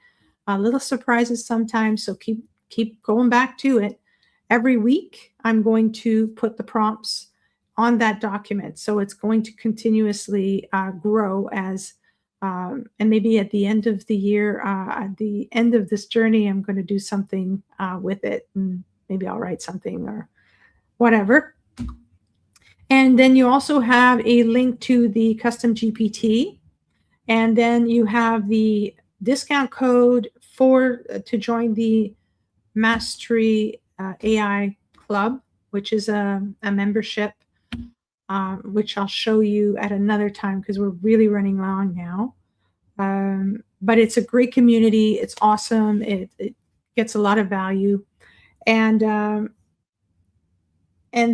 little surprises sometimes. So keep going back to it. Every week, I'm going to put the prompts on that document. So it's going to continuously grow as, and maybe at the end of the year, at the end of this journey, I'm going to do something with it. And maybe I'll write something or whatever. And then you also have a link to the custom GPT. And then you have the discount code to join the Mastery AI Club, which is a membership, which I'll show you at another time because we're really running long now. But it's a great community. It's awesome. It gets a lot of value. And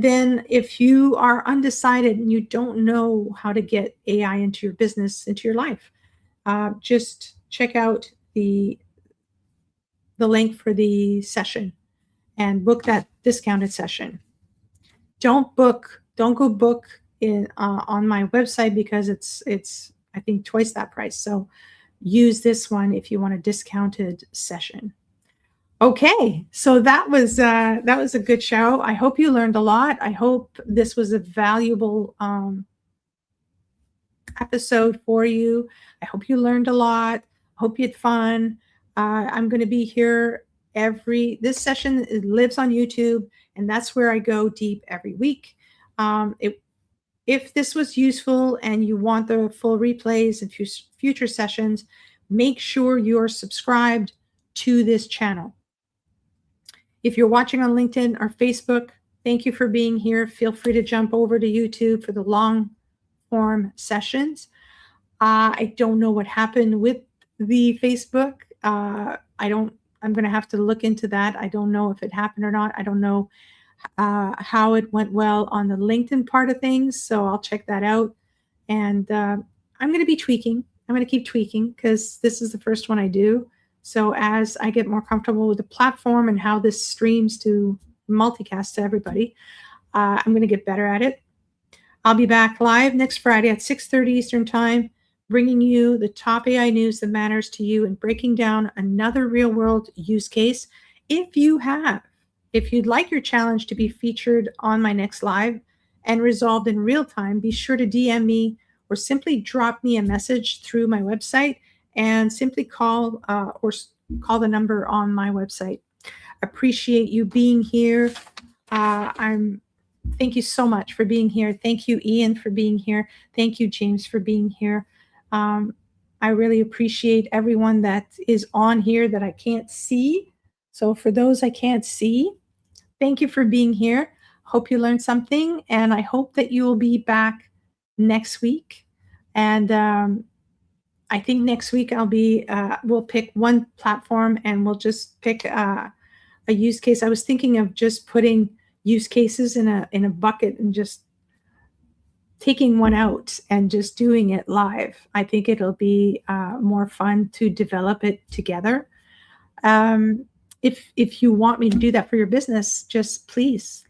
then if you are undecided and you don't know how to get AI into your business, into your life, just check out the link for the session and book that discounted session. Don't go book on my website because it's I think twice that price. So use this one if you want a discounted session. Okay, so that was a good show. I hope you learned a lot. I hope this was a valuable episode for you. I hope you learned a lot. Hope you had fun. I'm going to be here this session lives on YouTube, and that's where I go deep every week. If this was useful and you want the full replays and future sessions, make sure you're subscribed to this channel. If you're watching on LinkedIn or Facebook, thank you for being here. Feel free to jump over to YouTube for the long form sessions. I don't know what happened with the Facebook. I'm going to have to look into that. I don't know if it happened or not. I don't know how it went well on the LinkedIn part of things. So I'll check that out. And I'm going to be tweaking. I'm going to keep tweaking because this is the first one I do. So as I get more comfortable with the platform and how this streams to multicast to everybody, I'm going to get better at it. I'll be back live next Friday at 6:30 Eastern Time, bringing you the top AI news that matters to you and breaking down another real-world use case. If you'd like your challenge to be featured on my next live and resolved in real time, be sure to DM me or simply drop me a message through my website and simply call the number on my website. Appreciate you being here. Thank you so much for being here. Thank you, Ian, for being here. Thank you, James, for being here. I really appreciate everyone that is on here that I can't see. So for those I can't see, thank you for being here. Hope you learned something, and I hope that you will be back next week. And I think next week we'll pick one platform and we'll just pick a use case. I was thinking of just putting use cases in a bucket and just taking one out and just doing it live. I think it'll be more fun to develop it together. If you want me to do that for your business, just please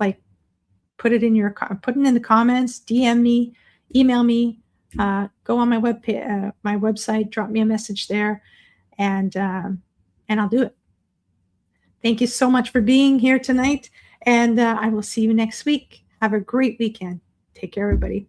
put it in the comments, DM me, email me, go on my my website, drop me a message there, and I'll do it. Thank you so much for being here tonight, and I will see you next week. Have a great weekend. Take care, everybody.